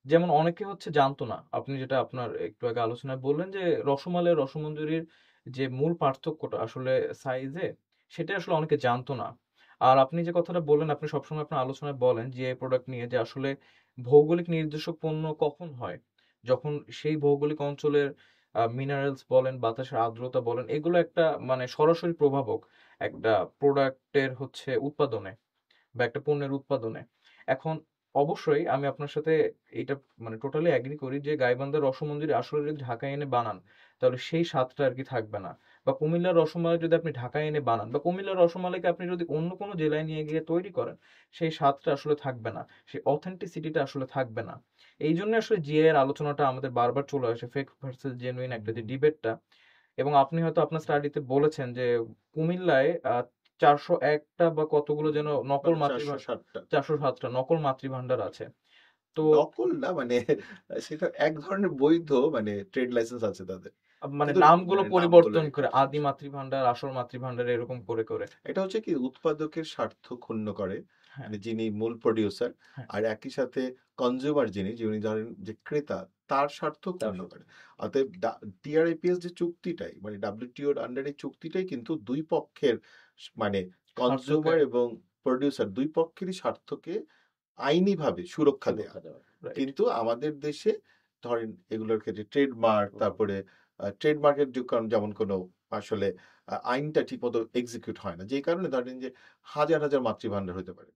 যেমন অনেকে হচ্ছে জানতো না, আপনি যেটা আপনার একটু আগে আলোচনায় বললেন যে রসমালাই রসমঞ্জুরির যে মূল পার্থক্যটা আসলে সাইজে, সেটা আসলে অনেকে জানতো না। আর আপনি যে কথাটা বললেন, আপনি সবসময় আপনার আলোচনায় বলেন যে প্রোডাক্ট নিয়ে, যে আসলে ভৌগোলিক নির্দেশক পণ্য কখন হয়, যখন সেই ভৌগোলিক অঞ্চলের মিনারেলস বলেন, বাতাসের আর্দ্রতা বলেন, এগুলো একটা মানে সরাসরি প্রভাবক একটা প্রোডাক্টের হচ্ছে উৎপাদনে, বা একটা পণ্যের উৎপাদনে। এখন অবশ্যই আমি আপনার সাথে এটা মানে টোটালি এগ্রি করি যে গাইবান্ধার রসমঞ্জুরি আসলে যদি ঢাকায় এনে বানান, তাহলে সেই স্বাদটা আর কি থাকবে না। বা কুমিল্লার রসমালাই যদি আপনি ঢাকায় এনে বানান, বা কুমিল্লার রসমালাইকে আপনি যদি অন্য কোনো জেলায় নিয়ে গিয়ে তৈরি করেন, সেই স্বাদটা আসলে থাকবে না, সেই অথেন্টিসিটিটা আসলে থাকবে না। এই জন্য আসলে জিআই এর আলোচনাটা আমাদের বারবার চলে আসে, ফেক ভার্সেস জেনুইন একটা যে ডিবেটটা। এবং আপনি হয়তো আপনার স্টাডিতে বলেছেন যে কুমিল্লায় 401টা বা কতগুলো যেন নকল মানে 460টা। 407টা নকল মাতৃভান্ডার আছে। তো নকল না, মানে সেটা এক ধরনের বৈধ মানে ট্রেড লাইসেন্স আছে তাদের, মানে কিন্তু নামগুলো মানে নামগুলো পরিবর্তন করে একই। আদি মাতৃভান্ডার, আসল মাতৃভান্ডার এরকম করে করে। এটা হচ্ছে কি উৎপাদকের স্বার্থ ক্ষুণ্ণ করে, হ্যাঁ, মানে যিনি মূল প্রডিউসার, হ্যাঁ, আর একই সাথে কনজিউমার যিনি ধরেন যে ক্রেতা, তার স্বার্থ তার ক্ষুণ্ণ সত্য। করে। অতএব টিআরআইপিএস যে চুক্তিটাই মানে ডাব্লিউটিওর আন্ডারে চুক্তিটাই কিন্তু দুই পক্ষের মানে স্বার্থকে। কনজিউমার এবং প্রডিউসার দুই পক্ষেরই স্বার্থকে আইনিভাবে সুরক্ষা দেয়া। সুরক্ষা দেওয়া। রাইট। কিন্তু আমাদের দেশে ধরেন এগুলোর ক্ষেত্রে ট্রেডমার্ক, হুম, তারপরে ট্রেডমার্কের যেমন কোনো আসলে আইনটা ঠিকমতো এক্সিকিউট হয় না, যেই কারণে ধরেন যে হাজার হাজার মাতৃভান্ডার হতে পারে।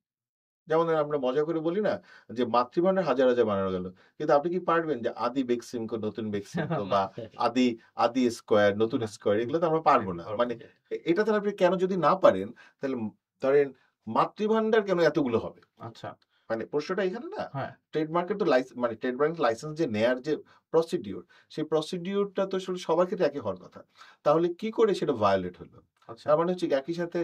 যেমন আমরা মজা করে বলি না যে মাতৃভান্ডার হাজার হাজার বানানো গেল, কিন্তু আপনি কি পারবেন যে আদি বেক্সিমকো নতুন বেক্সিমকো না, বা আদি আদি স্কোয়ার নতুন না, স্কোয়ার, এগুলো তো আমরা পারবো একদম না। পারবো মানে না। এটা তাহলে আপনি কেন যদি না পারেন, তাহলে ধরেন মাতৃভান্ডার কেন এতগুলো হবে? আচ্ছা। মানে প্রশ্নটা এখানে না, হ্যাঁ। ট্রেডমার্কের তো মানে ট্রেডমার্ক লাইসেন্স যে নেয়ার যে প্রসিডিউর, সেই প্রসিডিউরটা তো আসলে সবার ক্ষেত্রে একই হওয়ার কথা। তাহলে কি করে সেটা ভায়োলেট হলো? আচ্ছা। তার মানে হচ্ছে কি একই সাথে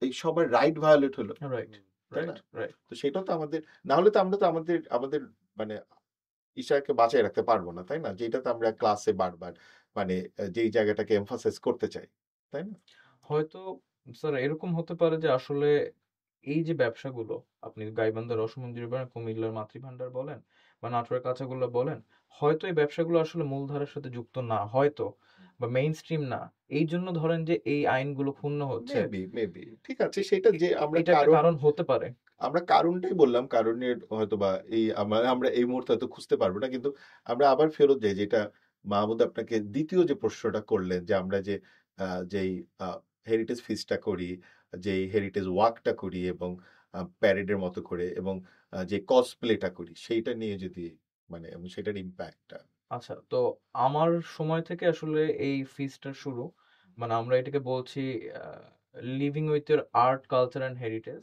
এই সবার রাইট ভায়োলেট হলো, রাইট, তাই রাইট, না? রাইট। তো সেটাও তো আমাদের, না হলে তো আমরা তো আমাদের আমাদের মানে ইশাকে বাঁচায় রাখতে পারবো না, তাই না? যেটাতে আমরা ক্লাসে বারবার মানে যেই জায়গাটাকে এমফাসাইজ করতে চাই, তাই না? হয়তো স্যার এরকম হতে পারে যে আসলে এই যে ব্যবসাগুলো, আপনি গাইবান্ধার রসমঞ্জুরি বলেন, কুমিল্লার মাতৃভান্ডার বলেন, বা নাটোরের কাঁচাগোল্লা বলেন, হয়তো এই ব্যবসাগুলো আসলে মূলধারার সাথে যুক্ত না, হয়তো বা মেইন স্ট্রিম না। এই জন্য ধরেন যে এই আইনগুলো ক্ষুণ্ণ হচ্ছে। মেবি ঠিক আছে, সেটা যে আমরা এটা একটা কারণ, কারণ হতে পারে। আমরা কারণটাই বললাম, কারণের হয়তো বা এই আমরা এই মুহূর্তে হয়তো খুঁজতে পারবো না, কিন্তু আমরা আবার ফেরত যাই যেটা মাহমুদ আপনাকে দ্বিতীয় যে প্রশ্নটা করলেন, যে আমরা যে যেই হেরিটেজ ফিস্টটা করি, যেই হেরিটেজ ওয়াকটা করি, এবং প্যারেডের মতো করে, এবং যে কসপ্লেটা করি, সেইটা নিয়ে যদি মানে এবং সেটার ইম্প্যাক্টটা। আচ্ছা, তো আমার সময় থেকে আসলে এই ফিস্টটা শুরু। মানে আমরা এটাকে বলছি living with your art, culture and heritage.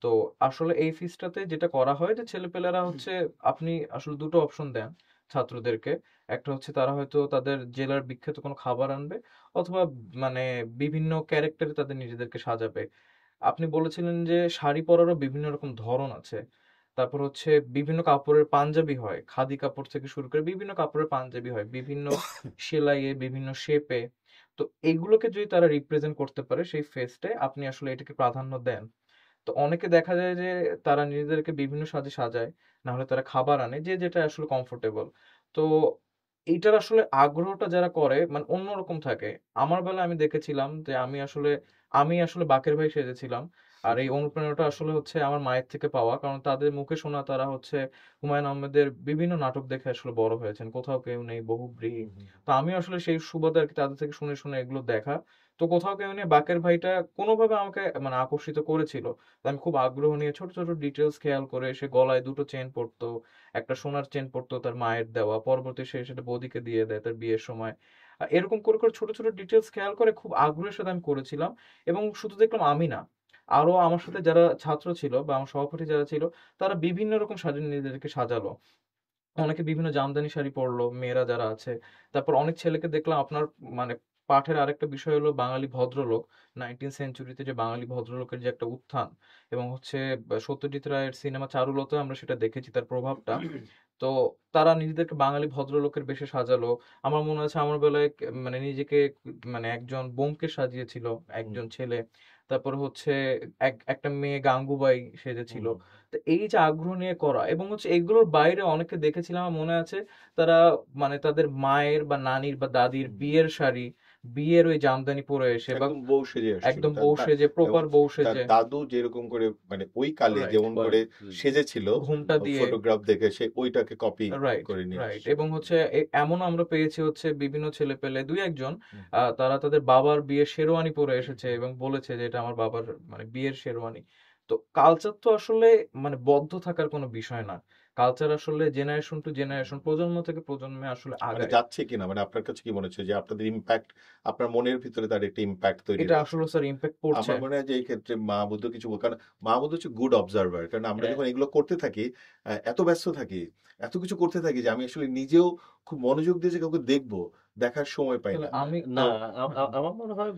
তো আসলে এই ফিসটাতে যেটা করা হয় যে ছেলেপেলেরা হচ্ছে, আপনি আসলে দুটো অপশন দেন ছাত্রদেরকে। একটা হচ্ছে তারা হয়তো তাদের জেলার বিখ্যাত কোনো খাবার আনবে, অথবা মানে বিভিন্ন ক্যারেক্টারে তাদের নিজেদেরকে সাজাবে। আপনি বলেছিলেন যে শাড়ি পরারও বিভিন্ন রকম ধরন আছে। তারপর হচ্ছে বিভিন্ন কাপড়ের পাঞ্জাবি হয়, খাদি কাপড় থেকে শুরু করে বিভিন্ন কাপড়ের পাঞ্জাবি হয়, বিভিন্ন সেলাইয়ে, বিভিন্ন শেপে। তো এইগুলোকে যদি তারা রিপ্রেজেন্ট করতে পারে সেই ফেস্টে, আপনি আসলে এটাকে প্রাধান্য দেন। তো অনেকে দেখা যায় যে তারা নিজেদেরকে বিভিন্ন সাজে সাজায়, না হলে তারা খাবার আনে, যে যেটা আসলে কমফোর্টেবল। তো এইটার আসলে আগ্রহটা যারা করে মানে অন্যরকম থাকে। আমার বেলায় আমি দেখেছিলাম যে আমি আসলে বাকের ভাই সেজেছিলাম। আর এই অনুপ্রেরণাটা আসলে হচ্ছে আমার মায়ের থেকে পাওয়া, কারণ তাদের মুখে শোনা, তারা হচ্ছে হুমায়ুন আহমেদের বিভিন্ন নাটক দেখে আসলে বড় হয়েছেন, কোথাও কেউ নেই, বহুব্রীহি। তো আমি আসলে সেই সুবাদে আর কি তাদের থেকে শুনে শুনে এগুলো দেখা। তো কোথাও কেউ নেই বাকের ভাইটা কোনোভাবে আমাকে মানে আকর্ষিত করেছিল। তো আমি খুব আগ্রহ নিয়ে ছোট ছোট ডিটেলস খেয়াল করে, সে গলায় দুটো চেন পরতো, একটা সোনার চেন পরতো তার মায়ের দেওয়া, পরবর্তী সে সেটা বৌদিকে দিয়ে দেয় তার বিয়ের সময়। এরকম করে করে ছোট ছোট ডিটেলস খেয়াল করে খুব আগ্রহের সাথে আমি করেছিলাম। এবং শুধু দেখলাম আমি না, আরো আমার সাথে যারা ছাত্র ছিল বা আমার সহপাঠী যারা ছিল, তারা বিভিন্ন রকম সাজিয়ে নিজেদেরকে সাজালো। অনেকে বিভিন্ন জামদানি শাড়ি পরলো, মেয়েরা যারা আছে। তারপর অনেক ছেলেকে দেখলাম আপনার মানে পাঠের আরেকটা বিষয় হলো বাঙালি ভদ্রলোক। 19th সেঞ্চুরিতে যে বাঙালি ভদ্রলোকের যে একটা উত্থান, এবং হচ্ছে সত্যজিৎ রায়ের সিনেমা চারুলতা আমরা সেটা দেখেছি তার প্রভাবটা। তো তারা নিজেদেরকে বাঙালি ভদ্রলোকের বেশে সাজালো। আমার মনে আছে আমার বেলায় মানে নিজেকে মানে একজন ব্যোমকেশ সাজিয়েছিল একজন ছেলে। তারপর হচ্ছে একটা মেয়ে গাঙ্গুবাই সেজেছিল। তো এই যে আগ্রহ নিয়ে করা, এবং হচ্ছে এগুলোর বাইরে অনেকে দেখেছিলাম আমার মনে আছে, তারা মানে তাদের মায়ের বা নানির বা দাদির বিয়ের শাড়ি, বিয়ের ওই জামদানি পরে এসে বা একদম বউ সেজে আসছিল একদম বউ সেজে, এবং প্রপার বউ তার সেজে। দাদু যেরকম করে মানে ওই কালে রাইট, যেমন করে সেজেছিল ঘুমটা দিয়ে। ফটোগ্রাফ দেখে সে ওইটাকে কপি রাইট, করে নিয়ে রাইট। আসছে। এবং হচ্ছে এমন আমরা পেয়েছি হচ্ছে বিভিন্ন ছেলে পেলে দুই একজন তারা তাদের বাবার বিয়ের শেরওয়ানি পরে এসেছে এবং বলেছে যে এটা আমার বাবার মানে বিয়ের শেরওয়ানি। তো কালচার তো আসলে মানে বদ্ধ থাকার কোনো বিষয় না। কালচার আসলে জেনারেশন টু জেনারেশন, প্রজন্ম থেকে প্রজন্মে আসলে মানে আগায়। যাচ্ছে কিনা, মানে আপনার কাছে কি মনে হচ্ছে যে আপনাদের ইম্প্যাক্ট, আপনার মনের ভিতরে তার একটা ইম্প্যাক্ট তৈরি এটা হয়েছে? আসলে স্যার ইম্প্যাক্ট পড়ছে। আমার মনে হয় যে এই ক্ষেত্রে মাহমুদও কিছু কারণ মাহমুদ হচ্ছে গুড অবজারভার, কারণ আমরা হ্যাঁ, যখন এগুলো করতে থাকি এত ব্যস্ত থাকি, এত কিছু করতে থাকি যে আমি আসলে নিজেও খুব মনোযোগ দিয়ে যে কাউকে দেখবো, দেখার সময় পাই তাহলে না। আমি না, আমার মনে হয়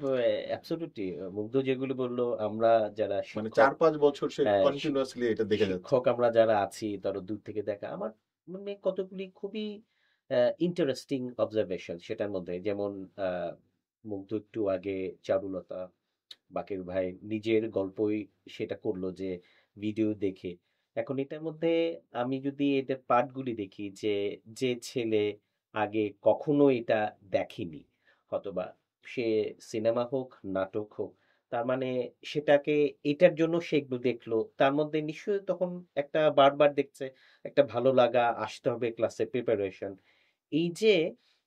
অ্যাবসলিউটলি মুগ্ধ যেগুলো বললো, আমরা যারা মানে শিক্ষক, 4-5 বছর সে হ্যাঁ, কন্টিনিউয়াসলি এটা দেখে যাচ্ছে। শিক্ষক আমরা যারা আছি তারা দূর থেকে দেখা, আমার মানে কতগুলি খুবই ইন্টারেস্টিং অবজারভেশন সেটার মধ্যে। যেমন মুগ্ধ একটু আগে চারুলতা, বাকের ভাই নিজের গল্পই সেটা করলো যে ভিডিও দেখে। এখন এটার মধ্যে আমি যদি এদের পার্টগুলি দেখি, যে যে ছেলে আগে কখনো এটা দেখেনি, অথবা সে সিনেমা হোক নাটক হোক, তার মানে সেটাকে এটার জন্য সে একটু দেখলো, তার মধ্যে নিশ্চয়ই তখন একটা বারবার দেখছে, একটা ভালো লাগা আসতে হবে, ক্লাসে প্রিপারেশন। এই যে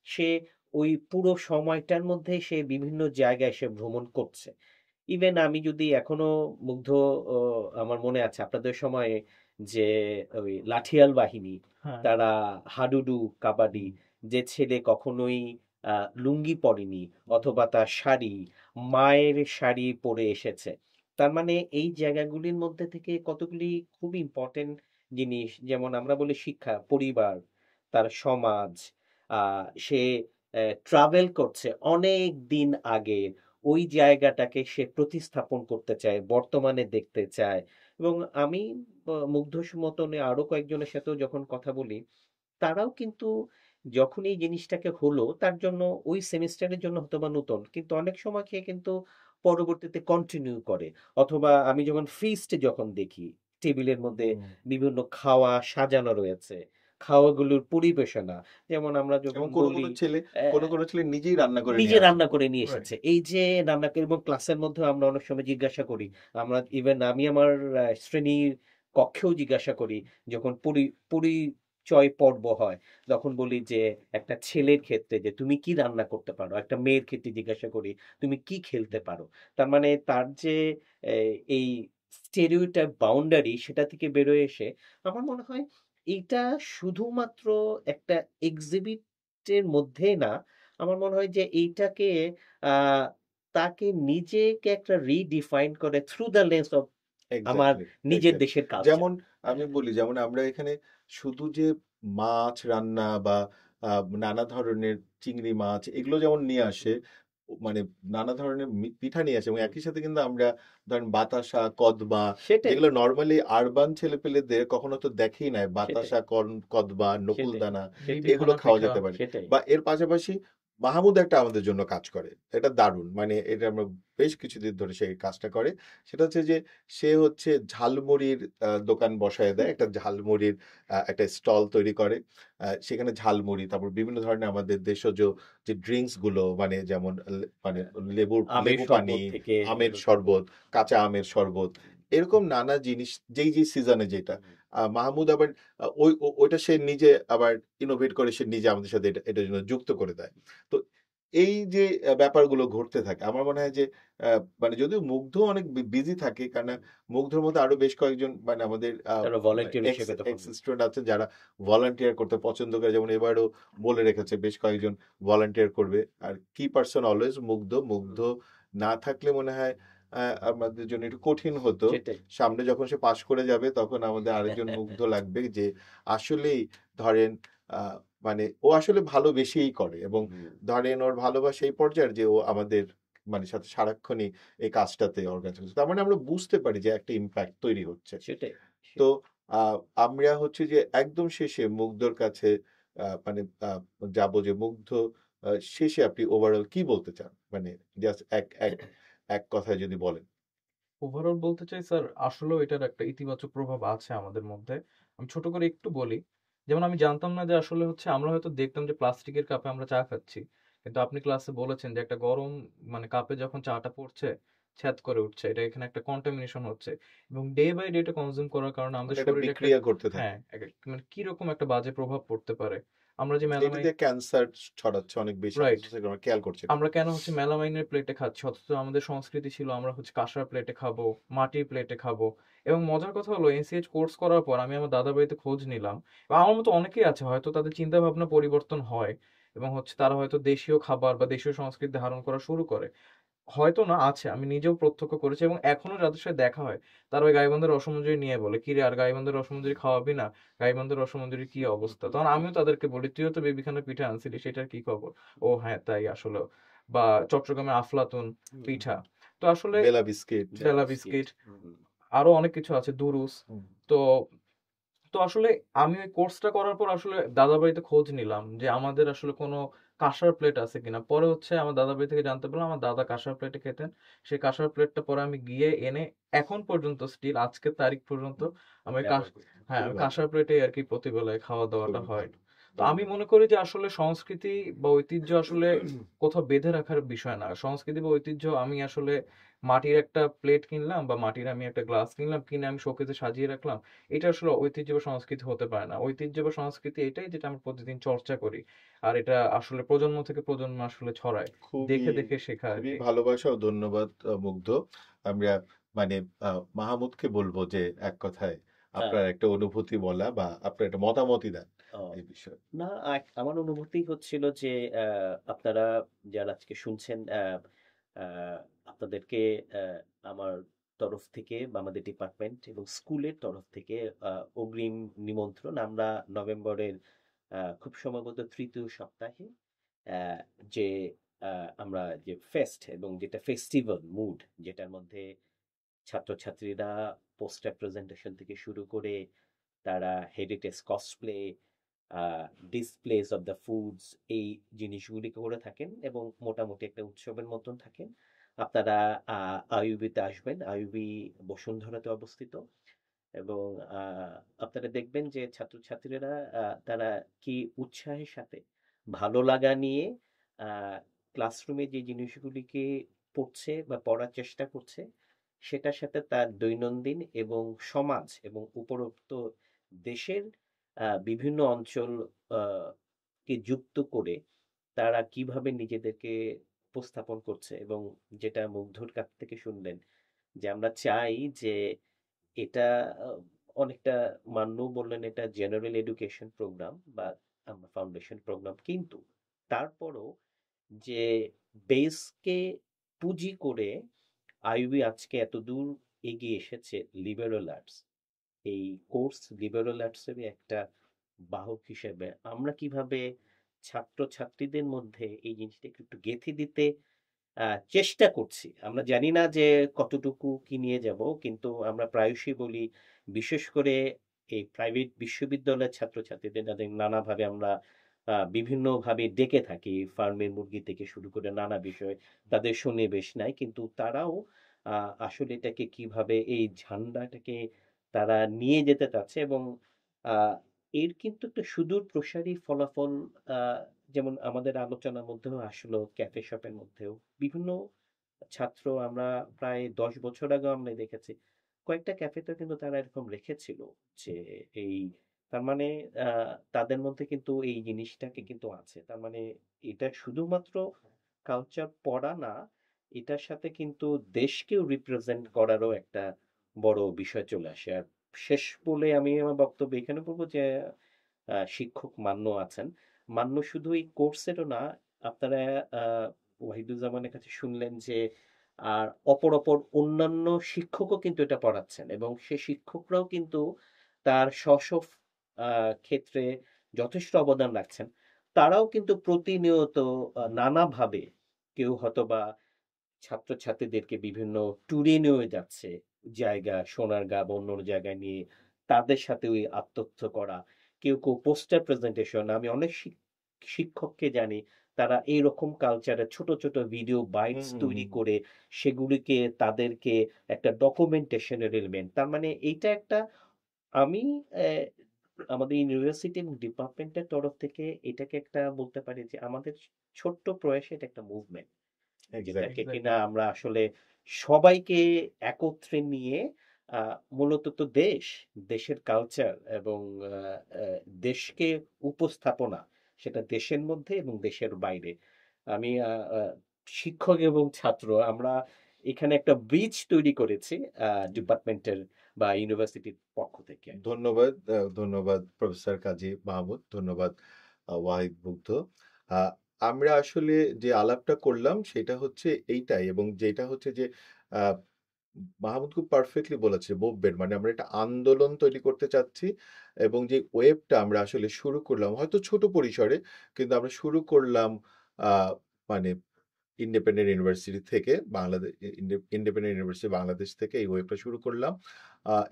সে ওই পুরো সময়টার মধ্যে সে বিভিন্ন জায়গায় সে ভ্রমণ করছে। ইভেন আমি যদি এখনো মুগ্ধ, ও, আমার মনে আছে আপনাদের সময়ে যে ওই লাঠিয়াল বাহিনী, হ্যাঁ। তারা হাডুডু, কাবাডি, যে ছেলে কখনোই লুঙ্গি পরেনি অথবা তার শাড়ি, মায়ের শাড়ি পরে এসেছে, তার মানে এই জায়গাগুলির মধ্যে থেকে কতগুলি খুব ইম্পর্টেন্ট জিনিস, যেমন আমরা বলি শিক্ষা, পরিবার, তার সমাজ, সে ট্রাভেল করছে অনেক দিন আগে, ওই জায়গাটাকে সে প্রতিস্থাপন করতে চায়, বর্তমানে দেখতে চায়। এবং আমি মুগ্ধ মতনে আরো কয়েকজনের সাথেও যখন কথা বলি, তারাও কিন্তু যখন এই জিনিসটাকে হলো তার জন্য ওই সেমিস্টারের জন্য হয়তোবা নতুন, কিন্তু অনেক সময় খেয়ে কিন্তু পরবর্তীতে কন্টিনিউ করে। অথবা আমি যখন ফিস্ট যখন দেখি, টেবিলের মধ্যে বিভিন্ন খাওয়া সাজানো রয়েছে, খাওয়াগুলোর পরিবেশনা, যেমন আমরা এবং যখন কোনো বলি কোনো ছেলে কোনো আহ, কোনো ছেলে নিজেই রান্না করে নিজে নিয়ে আসে। রান্না করে নিয়ে রাইট। এসেছে, এই যে রান্না করে, এবং ক্লাসের মধ্যে আমরা অনেক সময় জিজ্ঞাসা করি, আমরা ইভেন আমি আমার শ্রেণীর কক্ষেও জিজ্ঞাসা করি, যখন পরিচয় পর্ব হয়, তখন বলি যে একটা ছেলের ক্ষেত্রে যে তুমি কি রান্না করতে পারো, একটা মেয়ের ক্ষেত্রে জিজ্ঞাসা করি তুমি কি খেলতে পারো। তার মানে তার যে এই স্টেরিওটাইপ বাউন্ডারি, সেটা থেকে বেরোয় এসে আমার মনে হয় এইটা শুধুমাত্র একটা এক্সিবিটের মধ্যে না, আমার মনে হয় যে এইটাকে আহ, তাকে নিজেকে একটা রিডিফাইন করে থ্রু দ্য লেন্স অফ আমার এক্স্যাক্টলি, নিজের এক্স্যাক্টলি। দেশের কালচার। যেমন আমি বলি, যেমন আমরা এখানে শুধু যে মাছ রান্না বা নানা ধরনের চিংড়ি মাছ এগুলো যেমন নিয়ে আসে, মানে নানা ধরনের পিঠা নিয়ে আসে এবং একই সাথে কিন্তু আমরা ধরেন বাতাসা, কদমা, সেটাই যেগুলো নর্মালি আরবান ছেলেপেলেদের কখনো তো দেখেই নাই, সেটাই বাতাসা, কদমা, সেটাই নকুলদানা, সেটাই এগুলো বিবিখানা খাওয়া পিঠা যেতে পারে। সেটাই বা এর পাশাপাশি মাহমুদ একটা আমাদের জন্য কাজ করে, এটা দারুণ, মানে এটা আমরা বেশ কিছুদিন ধরে সেই কাজটা করে। সেটা হচ্ছে যে সে হচ্ছে ঝালমুড়ির দোকান বসায় দেয়, একটা ঝালমুড়ির একটা স্টল তৈরি করে। সেখানে ঝালমুড়ি, তারপর বিভিন্ন ধরনের আমাদের দেশজ যে ড্রিঙ্কস গুলো, মানে যেমন মানে আমের লেবু পানি, শরবত থেকে আমের শুরু করে শরবত, কাঁচা আমের শরবত, এরকম নানা জিনিস যেই যেই সিজনে যেটা মাহমুদ আবার ওইটা সে নিজে আবার ইনোভেট করে, সে নিজে আমাদের সাথে এটার জন্য যুক্ত করে দেয়। তো এই যে ব্যাপারগুলো ঘটতে থাকে, আমার মনে হয় যে মানে যদিও মুগ্ধ অনেক বিজি থাকে, কারণ মুগ্ধর মধ্যে আরো বেশ কয়েকজন মানে আমাদের তারা ভলেন্টিয়ার এক্স হিসেবে তখন এক্স স্টুডেন্ট আছেন যারা ভলান্টিয়ার করতে পছন্দ করে, যেমন এবারও বলে রেখেছে বেশ কয়েকজন ভলান্টিয়ার করবে। আর কি পার্সন অলওয়েজ মুগ্ধ না থাকলে মনে হয় আমাদের জন্য একটু কঠিন হতো। সেটাই সামনে যখন সে পাশ করে যাবে তখন আমাদের আরেকজন মুগ্ধ লাগবে, যে আসলেই ধরেন মানে ও আসলে ভালোবেসেই করে, এবং ধরেন ওর ভালোবাসা এই পর্যায়ের যে ও আমাদের মানে সাথে সারাক্ষণই এই কাজটাতে অর্গানাইজ করছে। তার মানে আমরা বুঝতে পারি যে একটা ইম্প্যাক্ট তৈরি হচ্ছে। সেটাই তো আমরা হচ্ছে যে একদম শেষে মুগ্ধর কাছে মানে যাবো, যে মুগ্ধ শেষে আপনি ওভারঅল কি বলতে চান, মানে জাস্ট এক এক এক কথায় যদি বলেন। ওভারঅল বলতে চাই স্যার, আসলেও এটার একটা ইতিবাচক প্রভাব আছে আমাদের মধ্যে। আমি ছোট করে একটু বলি। যেমন আমি জানতাম না যে আসলে হচ্ছে আমরা হয়তো দেখতাম যে প্লাস্টিকের কাপে আমরা চা খাচ্ছি, কিন্তু আপনি ক্লাসে বলেছেন যে একটা গরম মানে কাপে যখন চাটা পড়ছে ছ্যাদ করে উঠছে, এটা এখানে একটা কন্টামিনেশন হচ্ছে এবং ডে বাই ডে এটা কনজিউম করার কারণে মানে আমাদের এটা শরীরে একটা বিক্রিয়া করতে থাকে, হ্যাঁ মানে কিরকম একটা বাজে প্রভাব পড়তে পারে। আমরা যে যেটা মেলামাইন দিয়ে ক্যান্সার ছড়াচ্ছে অনেক বেশি, আমাদের রাইট, সোসাইটি আমরা খেয়াল করছি না। আমরা কেন হচ্ছে মেলামাইনের প্লেটে খাচ্ছি, অথচ আমাদের সংস্কৃতি ছিল আমরা হচ্ছে কাঁসার প্লেটে খাবো, মাটির প্লেটে খাবো। এবং মজার কথা হলো এনসিএইচ কোর্স করার পর আমি আমার দাদা বাড়িতে খোঁজ নিলাম, এবং আমার মতো অনেকেই আছে হয়তো তাদের চিন্তা ভাবনা পরিবর্তন হয় এবং হচ্ছে তারা হয়তো দেশীয় খাবার বা দেশীয় সংস্কৃতি ধারণ করা শুরু করে। হয়তো না, আছে, আমি নিজেও প্রত্যক্ষ করেছি এবং এখনো যাদের সাথে দেখা হয় তারা ওই গাইবান্ধার রসমঞ্জরি নিয়ে বলে, কি রে আর গাইবান্ধার রসমঞ্জরি খাওয়াবি না, গাইবান্ধার রসমঞ্জরির কি অবস্থা। তখন আমিও তাদেরকে বলি, তুইও তো বেবিখানা পিঠা আনছিলি, সেটার কি খবর? ও হ্যাঁ তাই আসলে। বা চট্টগ্রামের আফলাতুন পিঠা, তো আসলে বেলা বিস্কিট। বেলা বিস্কিট, আরো অনেক কিছু আছে, দুরুস। তো তো আসলে আমি ওই কোর্সটা করার পর আসলে দাদা বাড়িতে খোঁজ নিলাম যে আমাদের আসলে কোনো কাঁসার প্লেট আছে কিনা। পরে হচ্ছে আমার দাদা বাড়ি থেকে জানতে পারলাম আমার দাদা কাঁসার প্লেটে খেতেন। সেই কাঁসার প্লেটটা পরে আমি গিয়ে এনে এখন পর্যন্ত স্টিল আজকের তারিখ পর্যন্ত আমি ব্যবহার করি হ্যাঁ খুবই আমি ভালো, কাঁসার প্লেটে আর কি প্রতিবেলায় খাওয়া দাওয়াটা খুবই হয়। ভালো, তো আমি ধন্যবাদ। মনে করি যে আসলে সংস্কৃতি বা ঐতিহ্য আসলে কোথাও বেঁধে রাখার বিষয় না। সংস্কৃতি বা ঐতিহ্য আমি আসলে মাটির একটা প্লেট কিনলাম বা মাটির আমি একটা গ্লাস কিনলাম, কিনে আমি শোকেসে সাজিয়ে রাখলাম, এটা আসলে ঐতিহ্য বা সংস্কৃতি হতে পারে না। ঐতিহ্য বা সংস্কৃতি এটাই যেটা আমরা প্রতিদিন চর্চা করি আর এটা আসলে প্রজন্ম থেকে প্রজন্ম আসলে ছড়ায়, খুবই দেখে দেখে শেখা আর খুবই কি। ভালোবাসা ও ধন্যবাদ মুগ্ধ। আমরা মানে মাহমুদকে বলবো যে এক কথায় হ্যাঁ আপনার একটা অনুভূতি বলা বা আপনার একটা মতামতই দেন ও এই বিষয়ে। না আমার অনুভূতি হচ্ছিল যে আপনারা যারা আজকে শুনছেন আপনাদেরকে আমার তরফ থেকে বা আমাদের ডিপার্টমেন্ট এবং স্কুলের তরফ থেকে অগ্রিম নিমন্ত্রণ। আমরা নভেম্বরের খুব সম্ভবত তৃতীয় সপ্তাহে আহ, যে আমরা যে ফেস্ট এবং যেটা ফেস্টিভ্যাল মুড, যেটার মধ্যে ছাত্রছাত্রীরা পোস্টার প্রেজেন্টেশন থেকে শুরু করে তারা heritage cosplay, displace of the foods, এই জিনিসগুলি করে থাকেন এবং মোটামুটি একটা উৎসবের মতন থাকেন। আপনারা আইইউবিতে আসবেন, আইইউবি বসুন্ধরাতে অবস্থিত, এবং আপনারা দেখবেন যে ছাত্রছাত্রীরা তারা কি উৎসাহের সাথে ভালো লাগা নিয়ে ক্লাসরুমে যে জিনিসগুলিকে পড়ছে বা পড়ার চেষ্টা করছে, সেটার সাথে তার দৈনন্দিন এবং সমাজ এবং উপরোক্ত দেশের বিভিন্ন অঞ্চল কে যুক্ত করে তারা কিভাবে নিজেদেরকে উপস্থাপন করছে। এবং যেটা মুগ্ধর কাছ থেকে শুনলেন যে আমরা চাই যে এটা আহ, অনেকটা মান্যও বললেন এটা জেনারেল এডুকেশন প্রোগ্রাম বা আমরা ফাউন্ডেশন প্রোগ্রাম, কিন্তু তারপরও যে বেসকে পুঁজি করে আইবি আজকে এত দূর এগিয়ে এসেছে লিবারেল আর্টস, এই কোর্স লিবারেল আর্টসের একটা বাহক হিসেবে আমরা কিভাবে ছাত্রছাত্রীদের মধ্যে এই জিনিসটাকে একটু গেঁথে দিতে চেষ্টা করছি। আমরা জানি না যে কতটুকু কি নিয়ে যাব, কিন্তু আমরা প্রায়শই বলি, বিশেষ করে এই প্রাইভেট বিশ্ববিদ্যালয়ের ছাত্রছাত্রীদের যাদের নানাভাবে আমরা বিভিন্নভাবে ডেকে থাকি, ফার্মের মুরগি থেকে শুরু করে নানা বিষয় তাদের সন্নিবেশ নাই, কিন্তু তারাও আসলে এটাকে কিভাবে এই ঝান্ডাটাকে তারা নিয়ে যেতে চাচ্ছে, এবং আহ, এর কিন্তু একটা সুদূর প্রসারী ফলাফল যেমন আমাদের আলোচনার মধ্যেও আসলো, ক্যাফে শপের মধ্যেও বিভিন্ন ছাত্র, আমরা প্রায় 10 বছর আগে আমরা দেখেছি কয়েকটা ক্যাফেতে কিন্তু তারা এরকম রেখেছিল যে এই, তার মানে তাদের মধ্যে কিন্তু এই জিনিসটাকে কিন্তু আছে, তার মানে এটা শুধুমাত্র কালচার পড়া না, এটার সাথে কিন্তু দেশকেও রিপ্রেজেন্ট করারও একটা বড় বিষয় চলে আসে। আর শেষ বলে আমি আমার বক্তব্য এখানে বলবো যে শিক্ষক মান্য আছেন, মান্য শুধু এই কোর্সেরও না, আপনারা ওয়াহিদুজ্জামানের কাছে শুনলেন যে আর অপর অন্যান্য শিক্ষকও কিন্তু এটা পড়াচ্ছেন, এবং সে শিক্ষকরাও কিন্তু তার স্ব ক্ষেত্রে যথেষ্ট অবদান রাখছেন। তারাও কিন্তু প্রতিনিয়ত নানাভাবে, কেউ হয়তোবা ছাত্রছাত্রীদেরকে বিভিন্ন ট্যুরে নিয়ে যাচ্ছে, জায়গা সোনারগাঁ বা অন্য জায়গায় নিয়ে তাদের সাথে ওই আত্মস্থ করা, কেউ কেউ পোস্টার প্রেজেন্টেশন। আমি অনেক শিক্ষককে জানি তারা এইরকম কালচারের ছোট ছোট ভিডিও হুম বাইটস হুম তৈরি হুম। করে সেগুলিকে তাদেরকে একটা ডকুমেন্টেশনের এলিমেন্ট, তার মানে এইটা একটা, আমি আমাদের ইউনিভার্সিটি এবং ডিপার্টমেন্টের তরফ থেকে এটাকে একটা বলতে পারি যে আমাদের ছোট্ট প্রয়াসে এটা একটা মুভমেন্ট, যেটাকে এক্স্যাক্টলি। কিনা এক্স্যাক্টলি। আমরা আসলে সবাইকে একত্রে নিয়ে মূলত তো দেশের কালচার এবং আহ, আহ, দেশকে উপস্থাপনা, সেটা দেশের মধ্যে এবং দেশের বাইরে। আমি শিক্ষক এবং ছাত্র আমরা এখানে একটা ব্রিজ তৈরি করেছি ডিপার্টমেন্টের বা ইউনিভার্সিটির পক্ষ থেকে আর কি। ধন্যবাদ, ধন্যবাদ প্রফেসর কাজী মাহমুদ, ধন্যবাদ ওয়াহিদ মুগ্ধ। আহ, আমরা আসলে যে আলাপটা করলাম সেটা হচ্ছে এইটাই, এবং যেটা হচ্ছে যে আহ, মাহমুদ খুব পারফেক্টলি বলেছে, মুভমেন্ট মানে আমরা একটা আন্দোলন তৈরি করতে চাচ্ছি, এবং যে ওয়েবটা আমরা আসলে শুরু করলাম হয়তো ছোট পরিসরে, কিন্তু আমরা শুরু করলাম আহ, মানে ইন্ডিপেন্ডেন্ট ইউনিভার্সিটি থেকে, বাংলাদেশ ইন্ডিপেন্ডেন্ট ইউনিভার্সিটি বাংলাদেশ থেকে এই ওয়েবটা শুরু করলাম।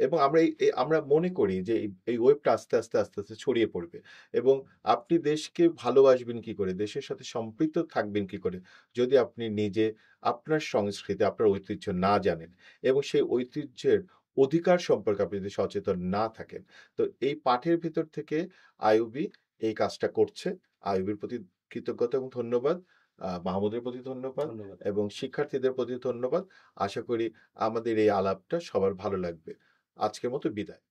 এবং আমরা আমরা মনে করি যে এই ওয়েবটা আস্তে আস্তে আস্তে আস্তে ছড়িয়ে পড়বে। এবং আপনি দেশকে ভালোবাসবেন কি করে, দেশের সাথে সম্পৃক্ত থাকবেন কি করে, যদি আপনি নিজে আপনার সংস্কৃতি আপনার ঐতিহ্য না জানেন, এবং সেই ঐতিহ্যের অধিকার সম্পর্কে আপনি যদি সচেতন না থাকেন। তো এই পাঠের ভিতর থেকে আইইউবি এই কাজটা করছে। আইইউবির প্রতি কৃতজ্ঞতা এবং ধন্যবাদ, মাহমুদের প্রতি ধন্যবাদ, ধন্যবাদ। এবং শিক্ষার্থীদের প্রতি ধন্যবাদ। আশা করি আমাদের এই আলাপটা সবার ভালো লাগবে। আজকের মতো বিদায়।